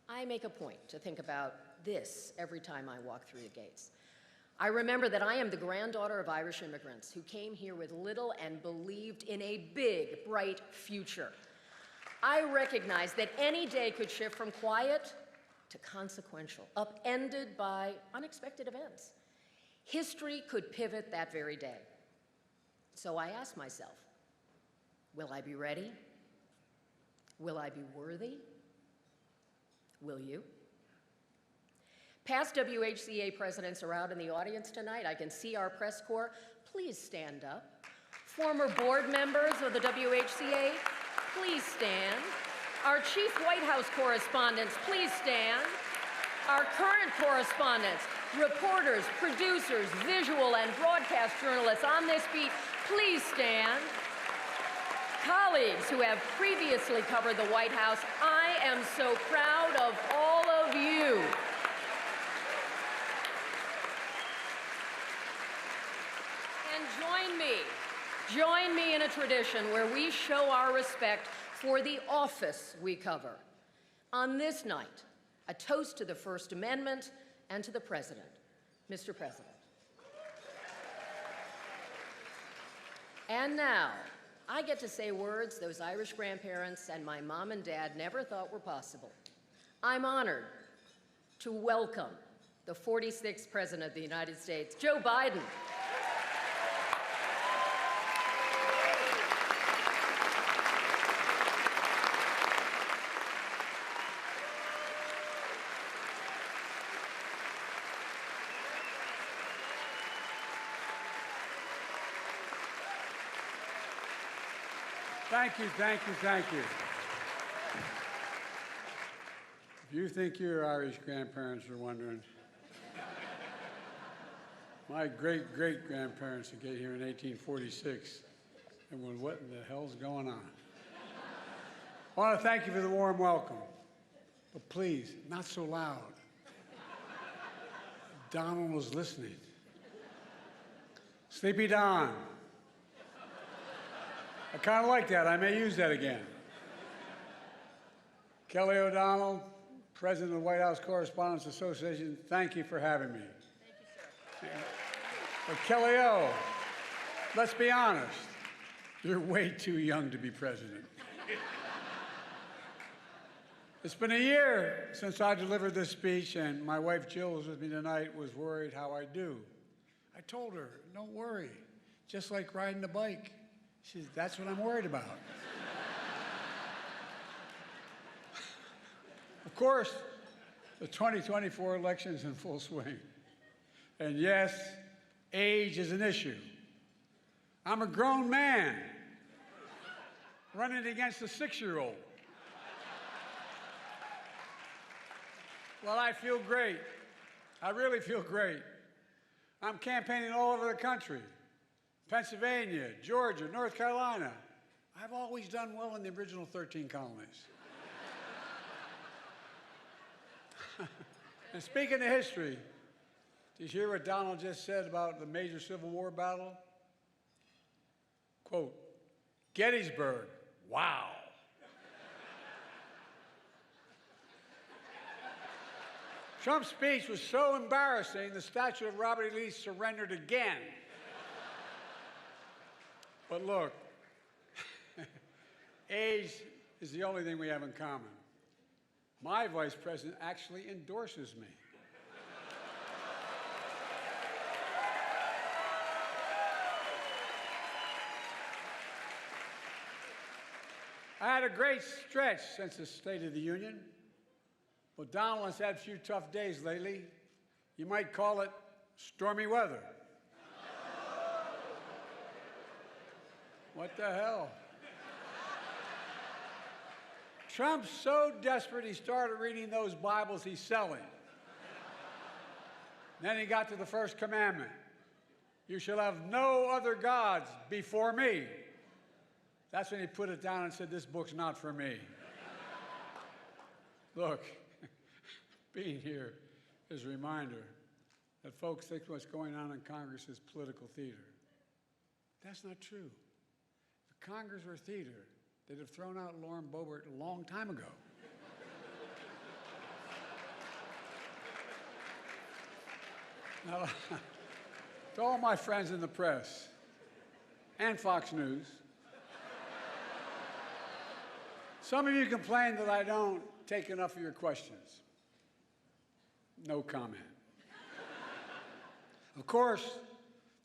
I make a point to think about this every time I walk through the gates. I remember that I am the granddaughter of Irish immigrants who came here with little and believed in a big, bright future. I recognize that any day could shift from quiet to consequential, upended by unexpected events. History could pivot that very day. So I ask myself, will I be ready? Will I be worthy? Will you? Past WHCA presidents are out in the audience tonight. I can see our press corps. Please stand up. Former board members of the WHCA, please stand. Our chief White House correspondents, please stand. Our current correspondents, reporters, producers, visual and broadcast journalists on this beat, please stand. Colleagues who have previously covered the White House, I am so proud of all of you. And join me in a tradition where we show our respect for the office we cover. On this night, a toast to the First Amendment and to the President. Mr. President. And now, I get to say words those Irish grandparents and my mom and dad never thought were possible. I'm honored to welcome the 46th President of the United States, Joe Biden. Thank you, thank you, thank you. If you think your Irish grandparents are wondering, my great-great-grandparents that came here in 1846 and went, what in the hell's going on? I want to thank you for the warm welcome, but please, not so loud. Donald was listening. Sleepy Don. I kind of like that. I may use that again. Kelly O'Donnell, President of the White House Correspondents Association, thank you for having me. Thank you, sir. But Kelly O, let's be honest, you're way too young to be president. It's been a year since I delivered this speech, and my wife Jill, who's with me tonight, was worried how I do. I told her, don't worry, just like riding a bike. She said, that's what I'm worried about. Of course, the 2024 election is in full swing. And yes, age is an issue. I'm a grown man running against a 6-year-old. Well, I feel great. I really feel great. I'm campaigning all over the country. Pennsylvania, Georgia, North Carolina. I've always done well in the original 13 colonies. And speaking of history, did you hear what Donald just said about the major Civil War battle? Quote, Gettysburg, wow. Trump's speech was so embarrassing, the statue of Robert E. Lee surrendered again. But look, age is the only thing we have in common. My vice president actually endorses me. I had a great stretch since the State of the Union. Well, Donald has had a few tough days lately. You might call it stormy weather. What the hell? Trump's so desperate he started reading those Bibles he's selling. Then he got to the first commandment. You shall have no other gods before me. That's when he put it down and said, this book's not for me. Look, being here is a reminder that folks think what's going on in Congress is political theater. That's not true. If Congress were theater, they'd have thrown out Lauren Boebert a long time ago. Now, to all my friends in the press and Fox News, some of you complain that I don't take enough of your questions. No comment. Of course,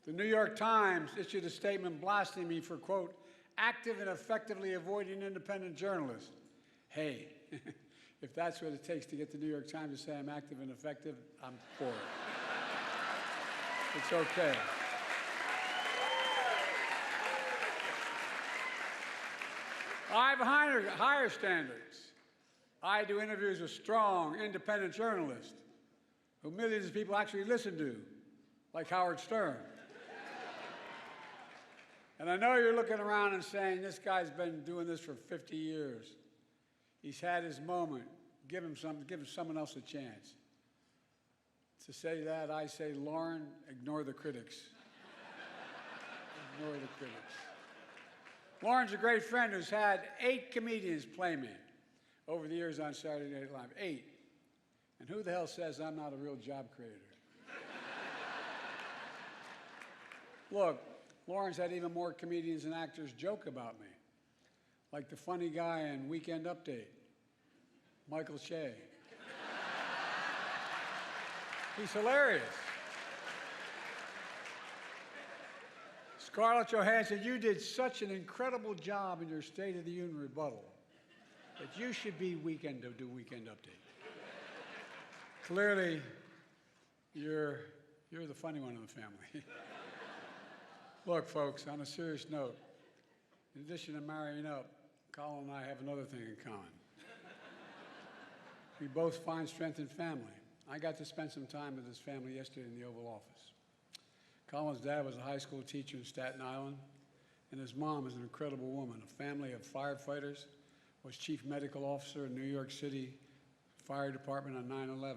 the New York Times issued a statement blasting me for, quote, active and effectively avoiding independent journalists. Hey, if that's what it takes to get the New York Times to say I'm active and effective, I'm for it. It's okay. I have higher standards. I do interviews with strong, independent journalists who millions of people actually listen to, like Howard Stern. And I know you're looking around and saying, this guy's been doing this for 50 years. He's had his moment. Give him someone else a chance. To say that, I say, Lauren, ignore the critics. Ignore the critics. Lauren's a great friend who's had 8 comedians play me over the years on Saturday Night Live. 8. And who the hell says I'm not a real job creator? Look, Lauren's had even more comedians and actors joke about me, like the funny guy in Weekend Update, Michael Shea. He's hilarious. Scarlett Johansson, you did such an incredible job in your State of the Union rebuttal that you should be do Weekend Update. Clearly, you're the funny one in the family. Look, folks, on a serious note, in addition to marrying up, Colin and I have another thing in common. We both find strength in family. I got to spend some time with his family yesterday in the Oval Office. Colin's dad was a high school teacher in Staten Island, and his mom is an incredible woman, a family of firefighters, was chief medical officer in New York City Fire Department on 9/11.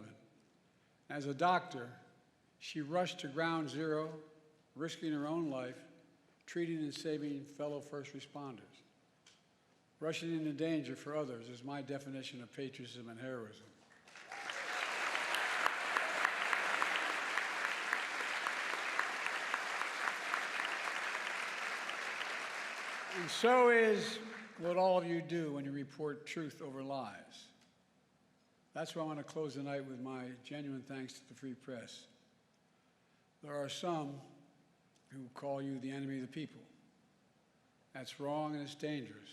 As a doctor, she rushed to ground zero, risking her own life, treating and saving fellow first responders. Rushing into danger for others is my definition of patriotism and heroism. And so is what all of you do when you report truth over lies. That's why I want to close the night with my genuine thanks to the Free Press. There are some who call you the enemy of the people. That's wrong and it's dangerous.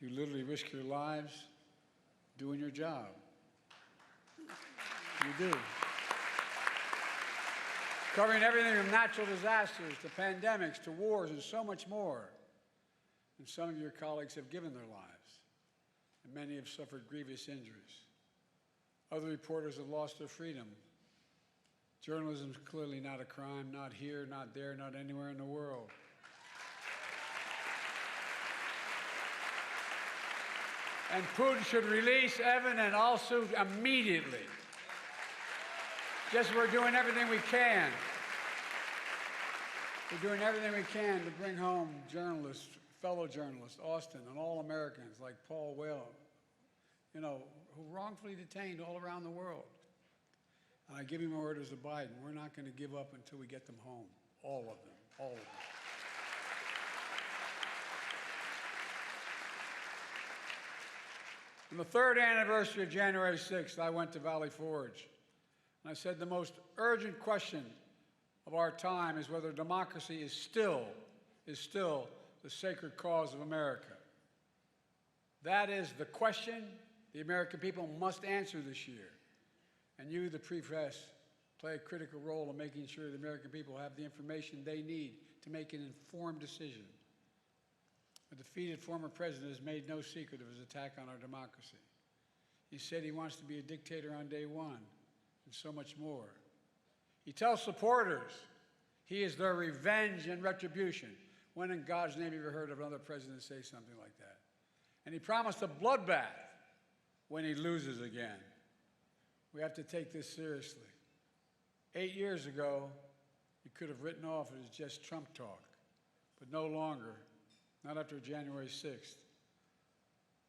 You literally risk your lives doing your job. You do. Covering everything from natural disasters to pandemics to wars and so much more. And some of your colleagues have given their lives, and many have suffered grievous injuries. Other reporters have lost their freedom. Journalism is clearly not a crime, not here, not there, not anywhere in the world. And Putin should release Evan and also immediately. Just we're doing everything we can. We're doing everything we can to bring home journalists, fellow journalists, Austin, and all Americans like Paul Whelan, you know, who wrongfully detained all around the world. And I give you my orders to Biden. We're not going to give up until we get them home. All of them. All of them. On the 3rd anniversary of January 6th, I went to Valley Forge. And I said the most urgent question of our time is whether democracy is still the sacred cause of America. That is the question the American people must answer this year. And you, the press, play a critical role in making sure the American people have the information they need to make an informed decision. A defeated former president has made no secret of his attack on our democracy. He said he wants to be a dictator on day one, and so much more. He tells supporters he is their revenge and retribution. When in God's name have you ever heard of another president say something like that? And he promised a bloodbath when he loses again. We have to take this seriously. 8 years ago, you could have written off it as just Trump talk, but no longer, not after January 6th.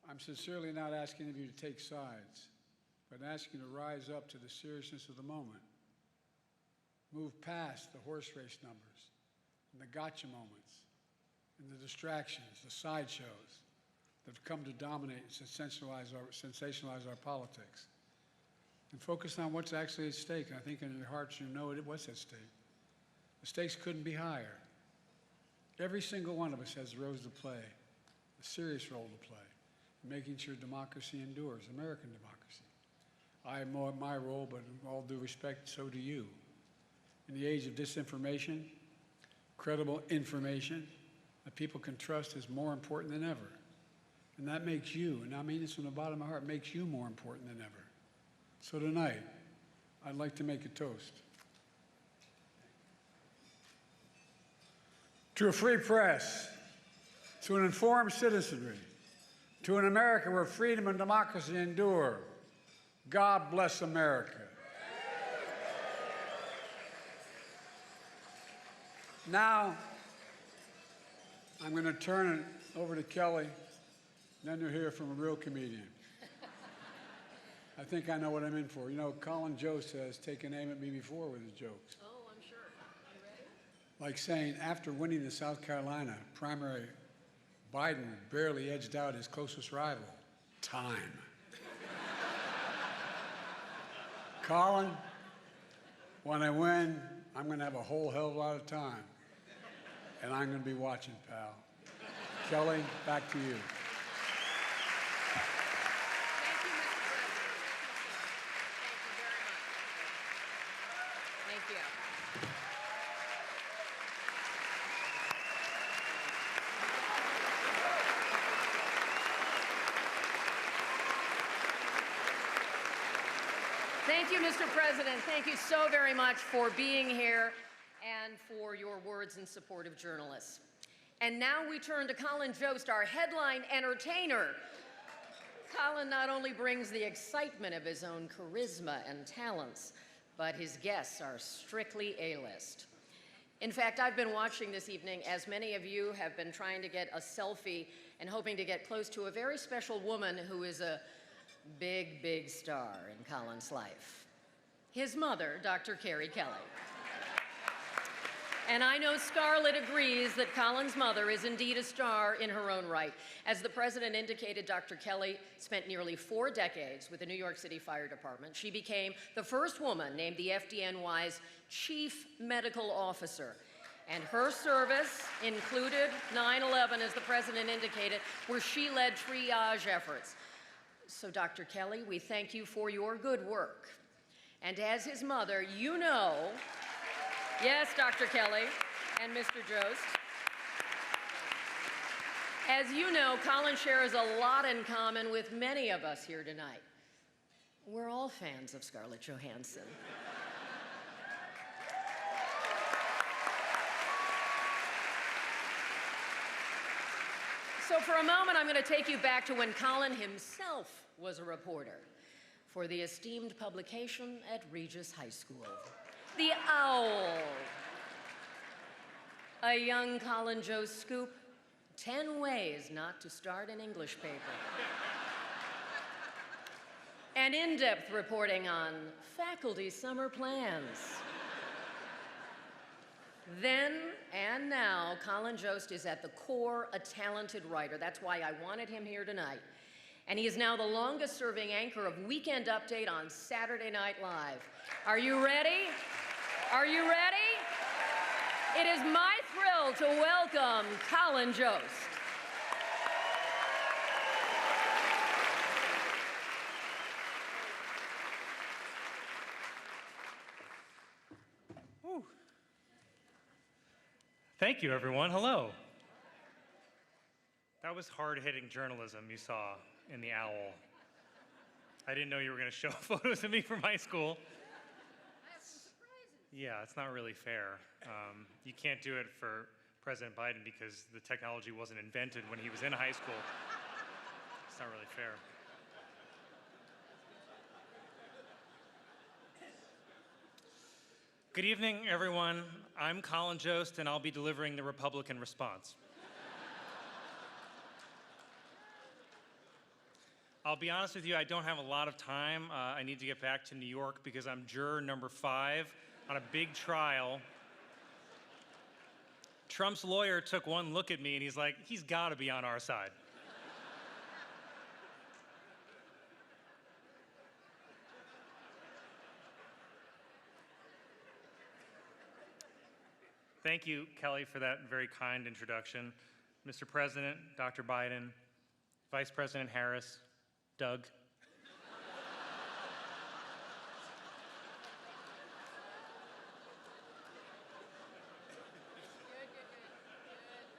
I'm sincerely not asking of you to take sides, but asking you to rise up to the seriousness of the moment. Move past the horse race numbers and the gotcha moments and the distractions, the sideshows that have come to dominate and sensationalize our politics. And focus on what's actually at stake. And I think in your hearts you know what's at stake. The stakes couldn't be higher. Every single one of us has a role to play, a serious role to play, in making sure democracy endures, American democracy. I have my role, but in all due respect, so do you. In the age of disinformation, credible information that people can trust is more important than ever. And that makes you, and I mean this from the bottom of my heart, makes you more important than ever. So tonight, I'd like to make a toast. To a free press, to an informed citizenry, to an America where freedom and democracy endure. God bless America. Now, I'm going to turn it over to Kelly, then you'll hear from a real comedian. I think I know what I'm in for. You know, Colin Jost has taken aim at me before with his jokes. Oh, I'm sure. You ready? Like saying, after winning the South Carolina primary, Biden barely edged out his closest rival. Time. Colin, when I win, I'm going to have a whole hell of a lot of time. And I'm going to be watching, pal. Kelly, back to you. Thank you, Mr. President. Thank you so very much for being here and for your words in support of journalists. And now we turn to Colin Jost, our headline entertainer. Colin not only brings the excitement of his own charisma and talents, but his guests are strictly A-list. In fact, I've been watching this evening as many of you have been trying to get a selfie and hoping to get close to a very special woman who is a big, big star in Colin's life. His mother, Dr. Carrie Kelly. And I know Scarlett agrees that Colin's mother is indeed a star in her own right. As the president indicated, Dr. Kelly spent nearly 4 decades with the New York City Fire Department. She became the first woman named the FDNY's chief medical officer. And her service included 9/11, as the president indicated, where she led triage efforts. So, Dr. Kelly, we thank you for your good work. And as his mother, you know, yes, Dr. Kelly and Mr. Jost, as you know, Colin shares a lot in common with many of us here tonight. We're all fans of Scarlett Johansson. So for a moment, I'm going to take you back to when Colin himself was a reporter for the esteemed publication at Regis High School, The Owl. A young Colin Jost scoop, 10 ways not to start an English paper. And in-depth reporting on faculty summer plans. Then and now, Colin Jost is at the core a talented writer. That's why I wanted him here tonight. And he is now the longest-serving anchor of Weekend Update on Saturday Night Live. Are you ready? Are you ready? It is my thrill to welcome Colin Jost. Thank you, everyone. Hello. That was hard-hitting journalism you saw in The Owl. I didn't know you were going to show photos of me from high school. Yeah, it's not really fair. You can't do it for President Biden because the technology wasn't invented when he was in high school. It's not really fair. Good evening, everyone. I'm Colin Jost, and I'll be delivering the Republican response. I'll be honest with you, I don't have a lot of time. I need to get back to New York because I'm juror number 5 on a big trial. Trump's lawyer took one look at me, and he's like, he's got to be on our side. Thank you, Kelly, for that very kind introduction. Mr. President, Dr. Biden, Vice President Harris, Doug.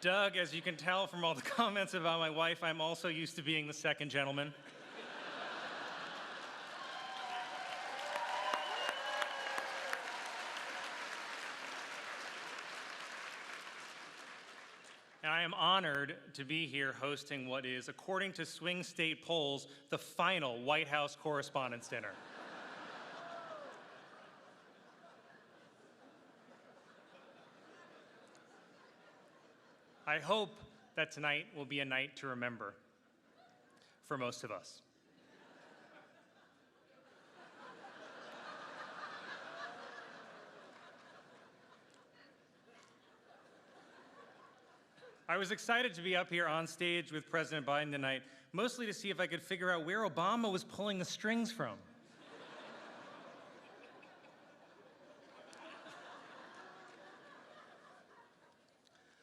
Doug, as you can tell from all the comments about my wife, I'm also used to being the second gentleman. And I am honored to be here hosting what is, according to swing state polls, the final White House Correspondents' Dinner. I hope that tonight will be a night to remember for most of us. I was excited to be up here on stage with President Biden tonight, mostly to see if I could figure out where Obama was pulling the strings from.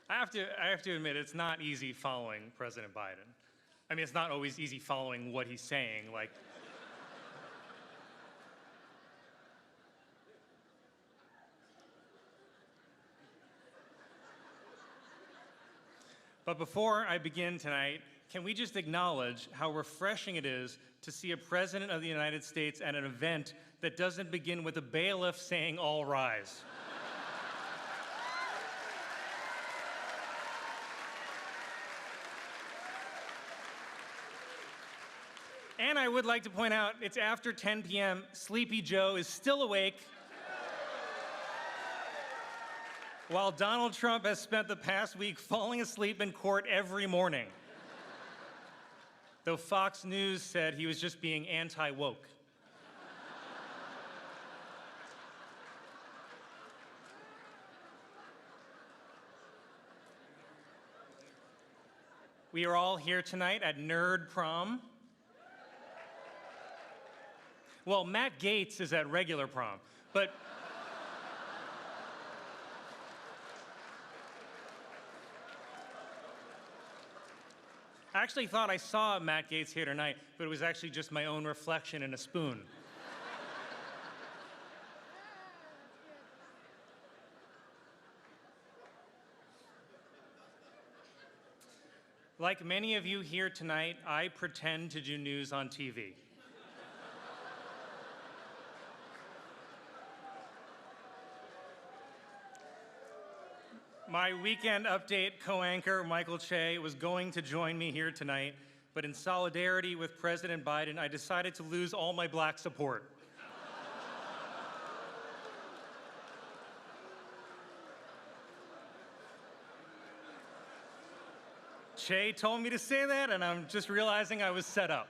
I have to admit, it's not easy following President Biden. I mean, it's not always easy following what he's saying, like. But before I begin tonight, can we just acknowledge how refreshing it is to see a president of the United States at an event that doesn't begin with a bailiff saying, "All rise." And I would like to point out, it's after 10 p.m. Sleepy Joe is still awake, while Donald Trump has spent the past week falling asleep in court every morning. Though Fox News said he was just being anti-woke. We are all here tonight at Nerd Prom. Well, Matt Gaetz is at regular prom, but I actually thought I saw Matt Gaetz here tonight, but it was actually just my own reflection in a spoon. Like many of you here tonight, I pretend to do news on TV. My Weekend Update co-anchor, Michael Che, was going to join me here tonight, but in solidarity with President Biden, I decided to lose all my black support. Che told me to say that, and I'm just realizing I was set up.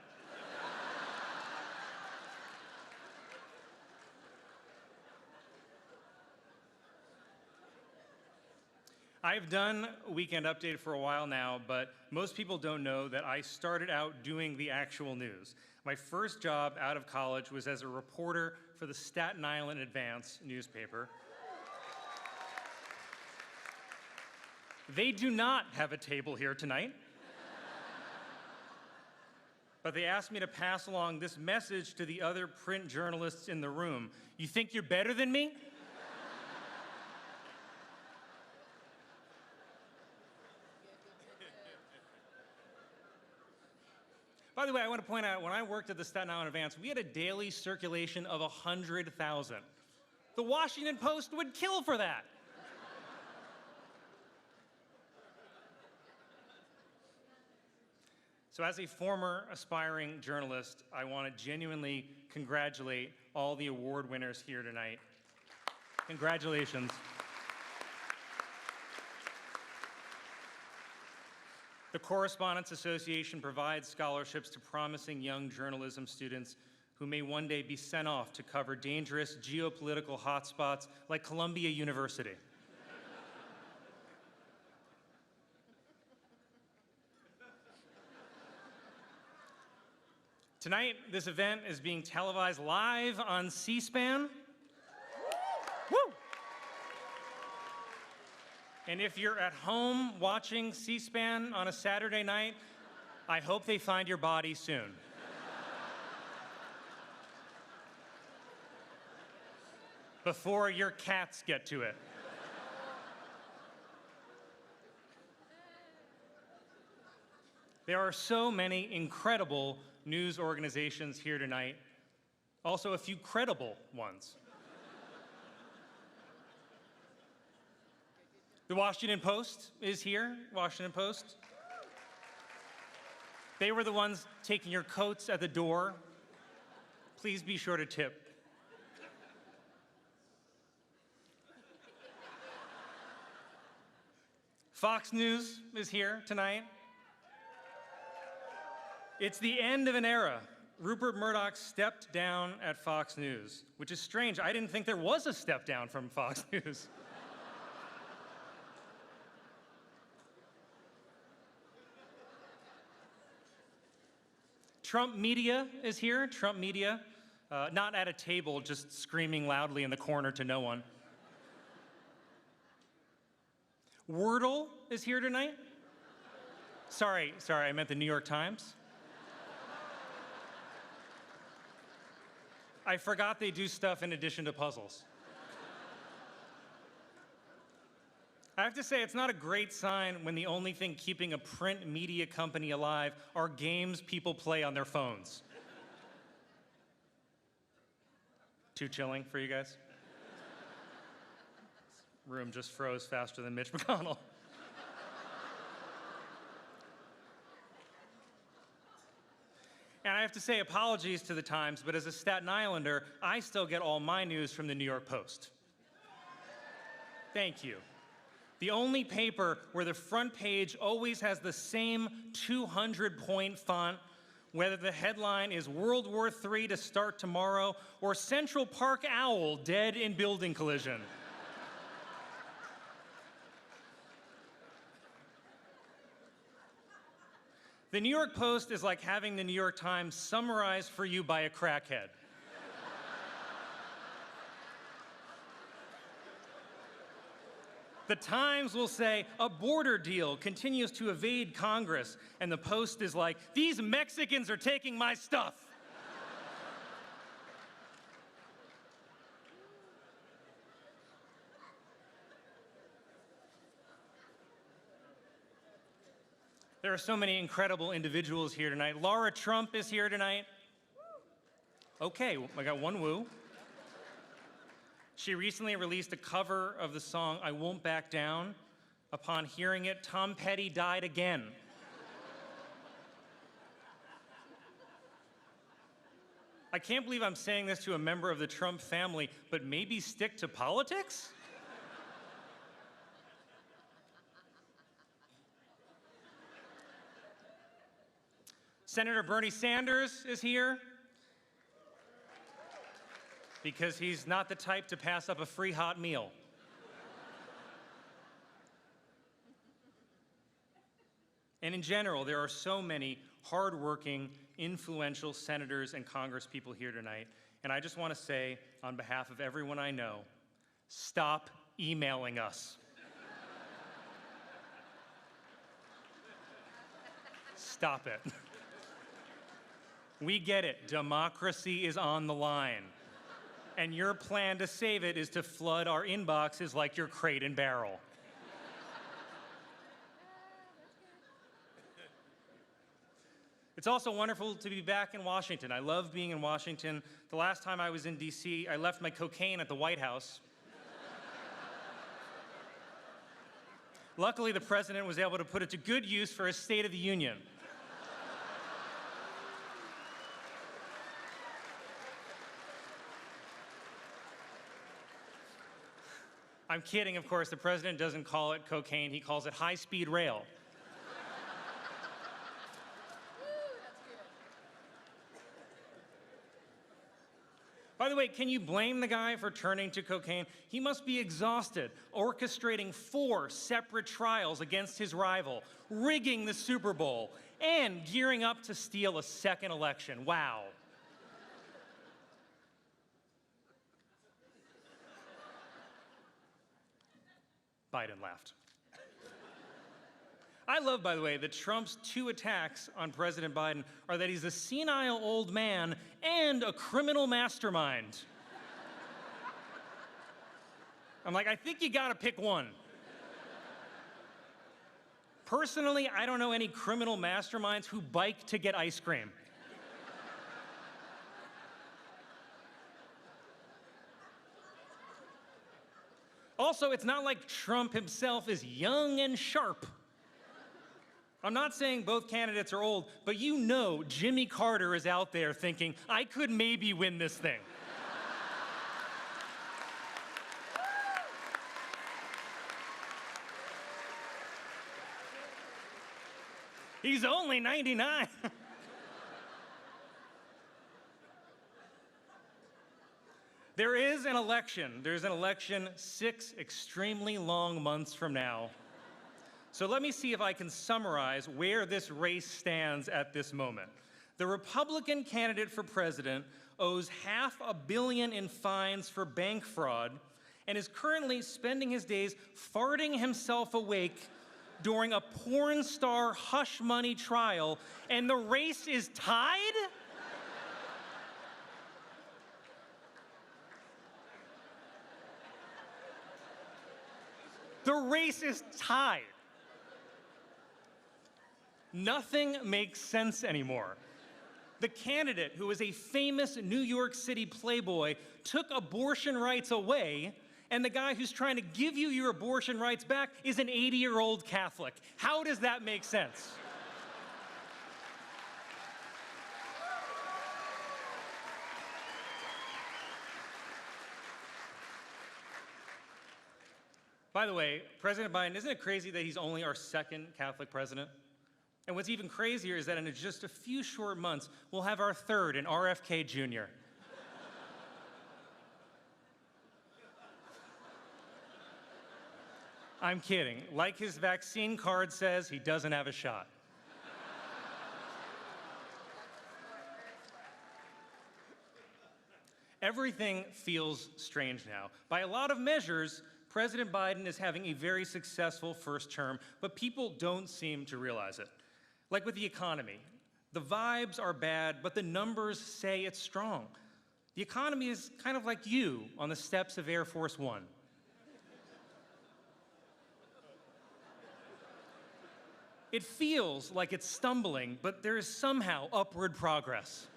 I've done Weekend Update for a while now, but most people don't know that I started out doing the actual news. My first job out of college was as a reporter for the Staten Island Advance newspaper. They do not have a table here tonight. But they asked me to pass along this message to the other print journalists in the room. You think you're better than me? By the way, I want to point out, when I worked at the Staten Island Advance, we had a daily circulation of 100,000. The Washington Post would kill for that. So as a former aspiring journalist, I want to genuinely congratulate all the award winners here tonight. Congratulations. The Correspondents Association provides scholarships to promising young journalism students who may one day be sent off to cover dangerous geopolitical hotspots like Columbia University. Tonight, this event is being televised live on C-SPAN. Woo! And if you're at home watching C-SPAN on a Saturday night, I hope they find your body soon. Before your cats get to it. There are so many incredible news organizations here tonight, also a few credible ones. The Washington Post is here, Washington Post. They were the ones taking your coats at the door. Please be sure to tip. Fox News is here tonight. It's the end of an era. Rupert Murdoch stepped down at Fox News, which is strange. I didn't think there was a step down from Fox News. Trump Media is here. Trump Media, not at a table, just screaming loudly in the corner to no one. Wordle is here tonight. Sorry, I meant the New York Times. I forgot they do stuff in addition to puzzles. I have to say, it's not a great sign when the only thing keeping a print media company alive are games people play on their phones. Too chilling for you guys? This room just froze faster than Mitch McConnell. And I have to say, apologies to the Times, but as a Staten Islander, I still get all my news from the New York Post. Thank you. The only paper where the front page always has the same 200-point font, whether the headline is World War III to start tomorrow or Central Park owl dead in building collision. The New York Post is like having the New York Times summarized for you by a crackhead. The Times will say, a border deal continues to evade Congress, and the Post is like, these Mexicans are taking my stuff. There are so many incredible individuals here tonight. Laura Trump is here tonight. Okay, I got one woo. She recently released a cover of the song I Won't Back Down. Upon hearing it, Tom Petty died again. I can't believe I'm saying this to a member of the Trump family, but maybe stick to politics? Senator Bernie Sanders is here because he's not the type to pass up a free hot meal. And in general, there are so many hardworking, influential senators and congresspeople here tonight. And I just want to say, on behalf of everyone I know, stop emailing us. Stop it. We get it. Democracy is on the line. And your plan to save it is to flood our inboxes like your Crate and Barrel. It's also wonderful to be back in Washington. I love being in Washington. The last time I was in D.C., I left my cocaine at the White House. Luckily, the president was able to put it to good use for his State of the Union. I'm kidding, of course. The president doesn't call it cocaine. He calls it high-speed rail. By the way, can you blame the guy for turning to cocaine? He must be exhausted, orchestrating 4 separate trials against his rival, rigging the Super Bowl, and gearing up to steal a second election. Wow. Biden laughed. I love, by the way, that Trump's 2 attacks on President Biden are that he's a senile old man and a criminal mastermind. I'm like, I think you gotta pick one. Personally, I don't know any criminal masterminds who bike to get ice cream. Also, it's not like Trump himself is young and sharp. I'm not saying both candidates are old, but you know Jimmy Carter is out there thinking, I could maybe win this thing. He's only 99. There is an election. There's an election 6 extremely long months from now. So let me see if I can summarize where this race stands at this moment. The Republican candidate for president owes $500 million in fines for bank fraud and is currently spending his days farting himself awake during a porn star hush money trial, and the race is tied? The race is tied. Nothing makes sense anymore. The candidate, who is a famous New York City playboy, took abortion rights away, and the guy who's trying to give you your abortion rights back is an 80-year-old Catholic. How does that make sense? By the way, President Biden, isn't it crazy that he's only our 2nd Catholic president? And what's even crazier is that in just a few short months, we'll have our 3rd in RFK Jr. I'm kidding. Like his vaccine card says, he doesn't have a shot. Everything feels strange now. By a lot of measures, President Biden is having a very successful first term, but people don't seem to realize it. Like with the economy, the vibes are bad, but the numbers say it's strong. The economy is kind of like you on the steps of Air Force One. It feels like it's stumbling, but there is somehow upward progress.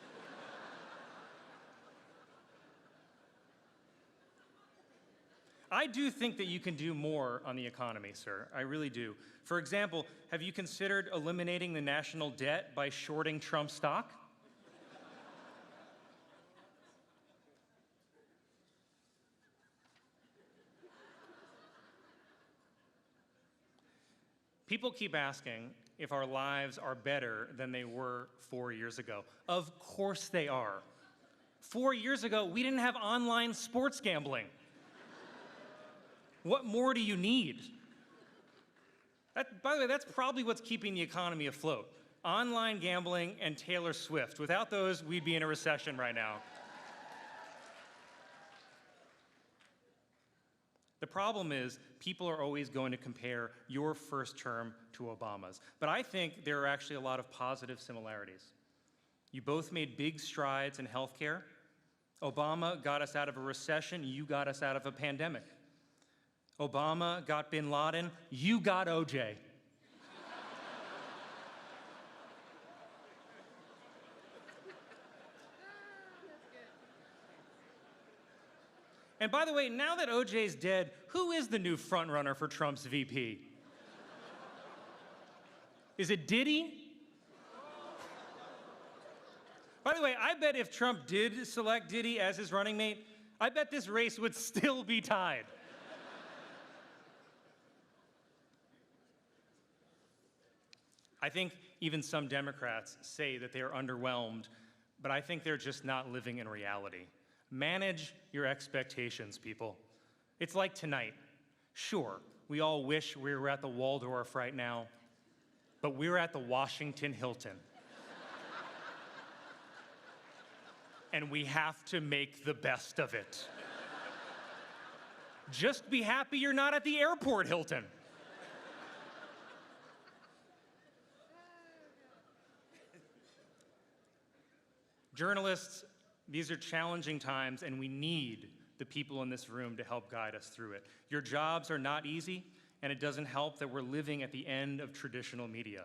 I do think that you can do more on the economy, sir. I really do. For example, have you considered eliminating the national debt by shorting Trump stock? People keep asking if our lives are better than they were 4 years ago. Of course they are. 4 years ago, we didn't have online sports gambling. What more do you need? By the way, that's probably what's keeping the economy afloat. Online gambling and Taylor Swift. Without those, we'd be in a recession right now. The problem is, people are always going to compare your first term to Obama's. But I think there are actually a lot of positive similarities. You both made big strides in healthcare. Obama got us out of a recession. You got us out of a pandemic. Obama got bin Laden. You got OJ. And by the way, now that OJ's dead, who is the new frontrunner for Trump's VP? Is it Diddy? By the way, I bet if Trump did select Diddy as his running mate, I bet this race would still be tied. I think even some Democrats say that they are underwhelmed, but I think they're just not living in reality. Manage your expectations, people. It's like tonight. Sure, we all wish we were at the Waldorf right now, but we're at the Washington Hilton. And we have to make the best of it. Just be happy you're not at the airport Hilton. Journalists, these are challenging times, and we need the people in this room to help guide us through it. Your jobs are not easy, and it doesn't help that we're living at the end of traditional media.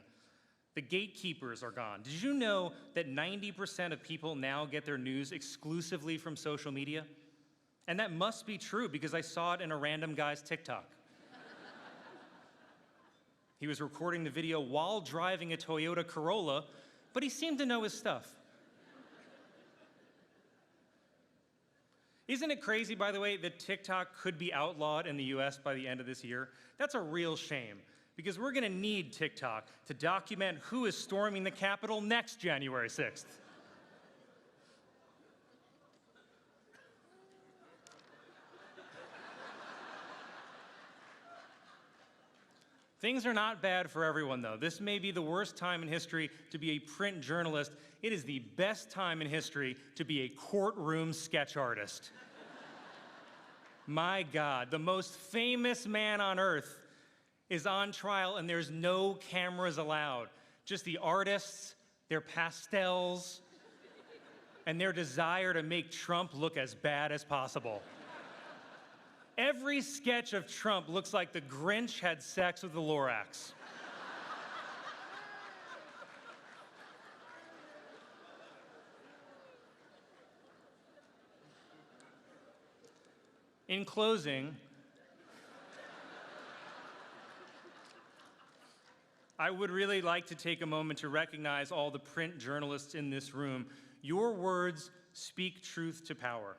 The gatekeepers are gone. Did you know that 90% of people now get their news exclusively from social media? And that must be true because I saw it in a random guy's TikTok. He was recording the video while driving a Toyota Corolla, but he seemed to know his stuff. Isn't it crazy, by the way, that TikTok could be outlawed in the US by the end of this year? That's a real shame, because we're going to need TikTok to document who is storming the Capitol next January 6th. Things are not bad for everyone, though. This may be the worst time in history to be a print journalist. It is the best time in history to be a courtroom sketch artist. My God, the most famous man on earth is on trial, and there's no cameras allowed. Just the artists, their pastels, and their desire to make Trump look as bad as possible. Every sketch of Trump looks like the Grinch had sex with the Lorax. In closing, I would really like to take a moment to recognize all the print journalists in this room. Your words speak truth to power.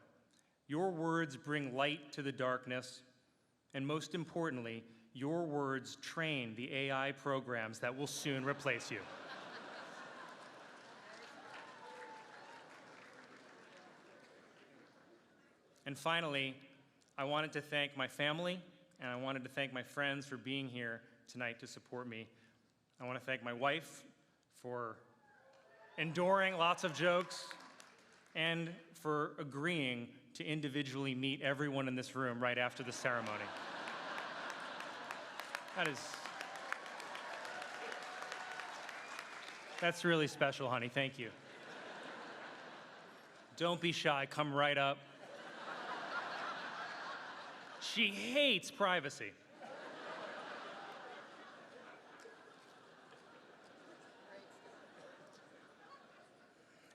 Your words bring light to the darkness. And most importantly, your words train the AI programs that will soon replace you. And finally, I wanted to thank my family, and I wanted to thank my friends for being here tonight to support me. I want to thank my wife for enduring lots of jokes, and for agreeing to individually meet everyone in this room right after the ceremony. That's really special, honey. Thank you. Don't be shy. Come right up. She hates privacy.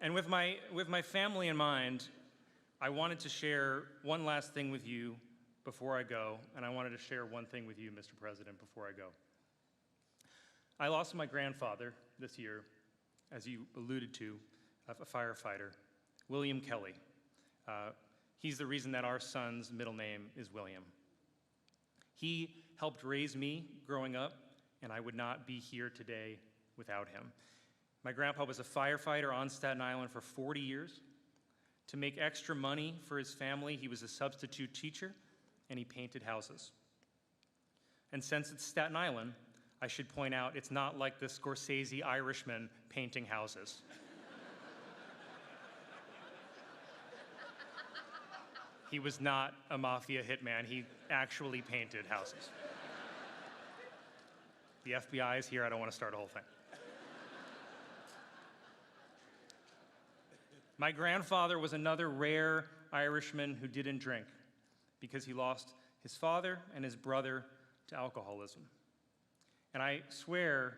And with my family in mind, I wanted to share one last thing with you before I go, and I wanted to share one thing with you, Mr. President, before I go. I lost my grandfather this year, as you alluded to, a firefighter, William Kelly. He's the reason that our son's middle name is William. He helped raise me growing up, and I would not be here today without him. My grandpa was a firefighter on Staten Island for 40 years. To make extra money for his family, he was a substitute teacher, and he painted houses. And since it's Staten Island, I should point out it's not like the Scorsese Irishman painting houses. He was not a mafia hitman. He actually painted houses. The FBI is here. I don't want to start a whole thing. My grandfather was another rare Irishman who didn't drink because he lost his father and his brother to alcoholism. And I swear,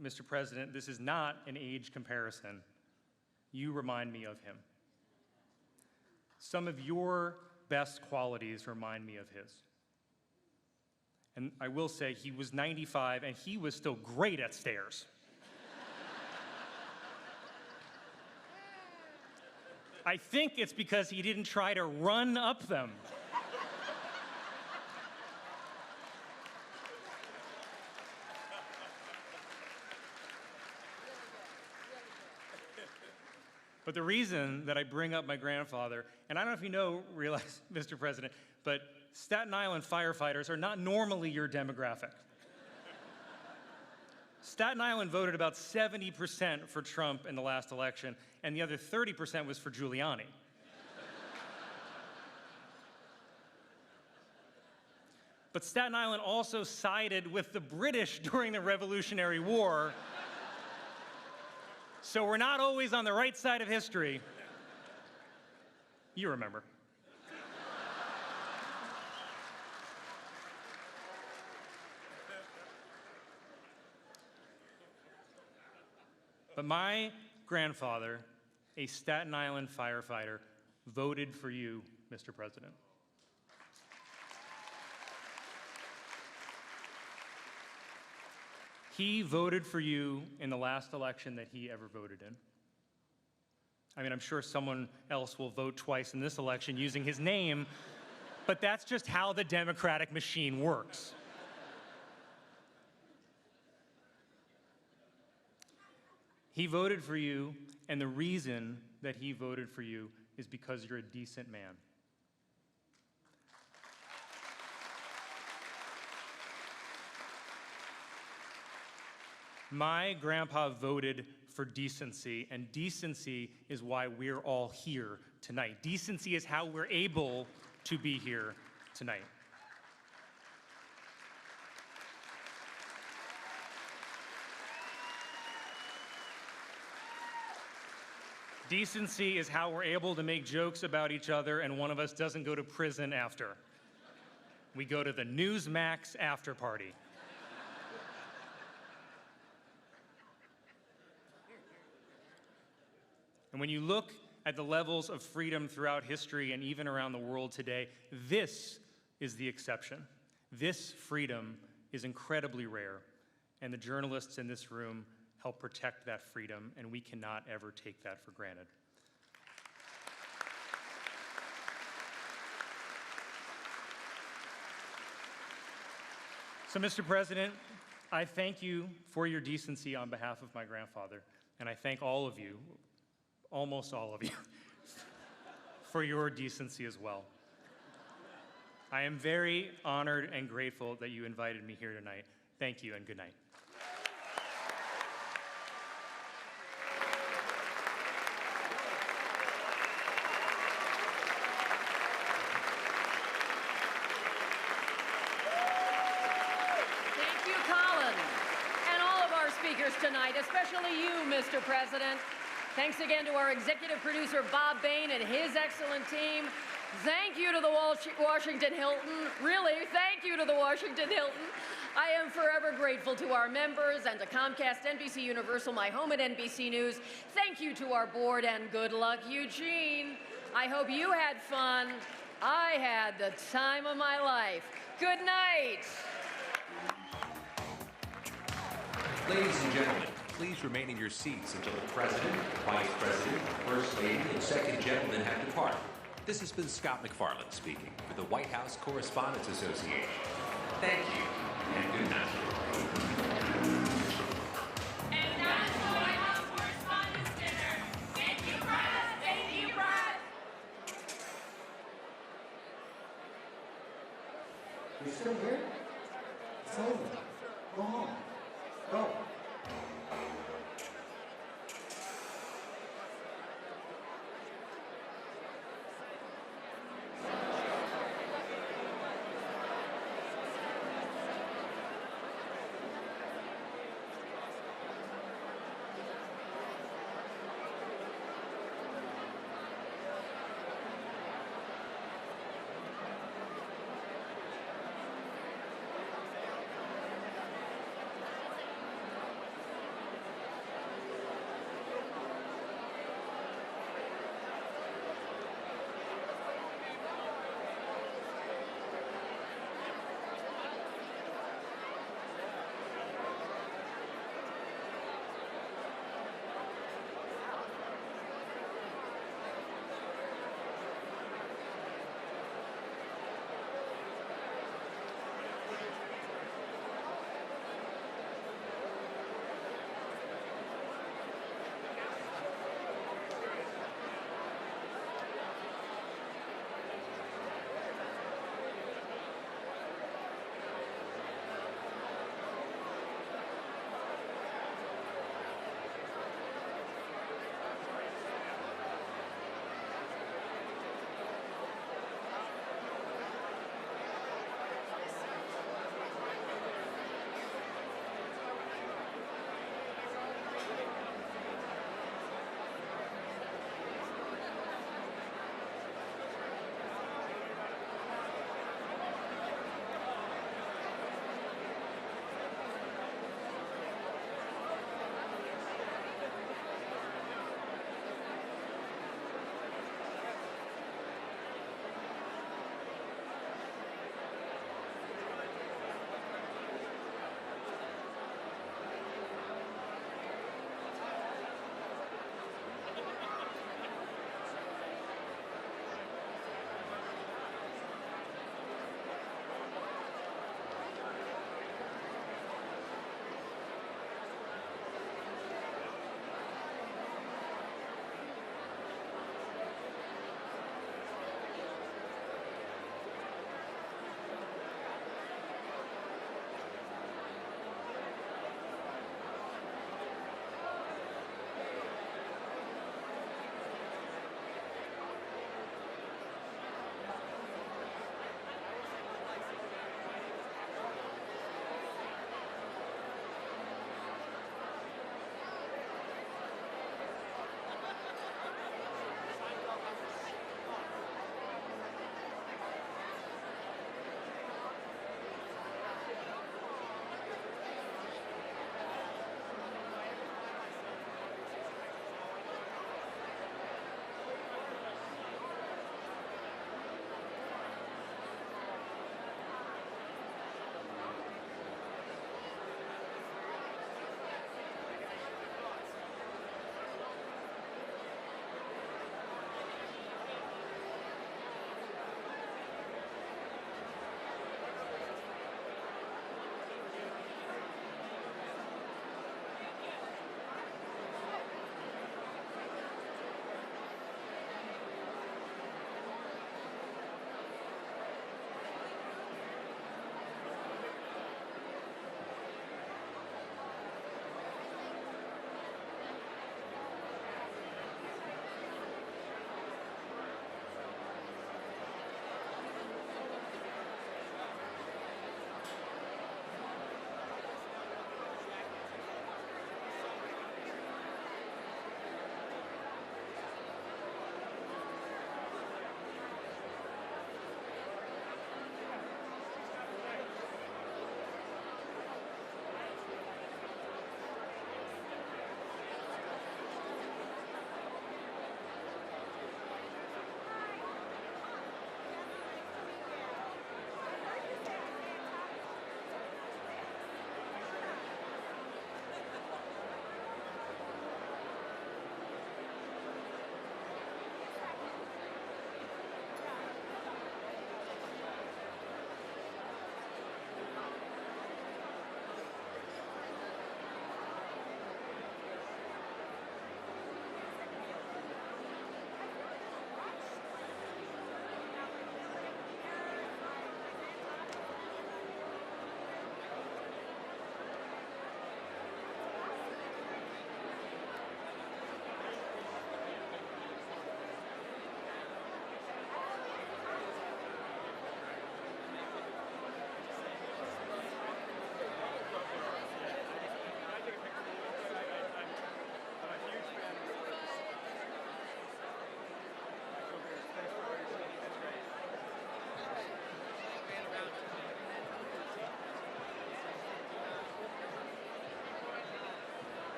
Mr. President, this is not an age comparison. You remind me of him. Some of your best qualities remind me of his. And I will say, he was 95 and he was still great at stairs. I think it's because he didn't try to run up them. But the reason that I bring up my grandfather, and I don't know if you realize, Mr. President, but Staten Island firefighters are not normally your demographic. Staten Island voted about 70% for Trump in the last election, and the other 30% was for Giuliani. But Staten Island also sided with the British during the Revolutionary War, so we're not always on the right side of history. You remember. But my grandfather, a Staten Island firefighter, voted for you, Mr. President. He voted for you in the last election that he ever voted in. I mean, I'm sure someone else will vote twice in this election using his name, but that's just how the democratic machine works. He voted for you, and the reason that he voted for you is because you're a decent man. My grandpa voted for decency, and decency is why we're all here tonight. Decency is how we're able to be here tonight. Decency is how we're able to make jokes about each other and one of us doesn't go to prison after. We go to the Newsmax after party. And when you look at the levels of freedom throughout history and even around the world today, this is the exception. This freedom is incredibly rare, and the journalists in this room help protect that freedom, and we cannot ever take that for granted. So, Mr. President, I thank you for your decency on behalf of my grandfather, and I thank all of you, almost all of you, for your decency as well. I am very honored and grateful that you invited me here tonight. Thank you and good night. tonight, especially you, Mr. President. Thanks again to our executive producer, Bob Bain, and his excellent team. Thank you to the Washington Hilton. Really, thank you to the Washington Hilton. I am forever grateful to our members and to Comcast, NBC Universal, my home at NBC News. Thank you to our board, and good luck, Eugene. I hope you had fun. I had the time of my life. Good night. Ladies and gentlemen, please remain in your seats until the President, Vice President, First Lady, and Second Gentleman have departed. This has been Scott McFarland speaking for the White House Correspondents Association. Thank you, and good night. And that's the White House Correspondents' Dinner. Thank you, Brad. Thank you, Brad. You're still here? It's over. Go home.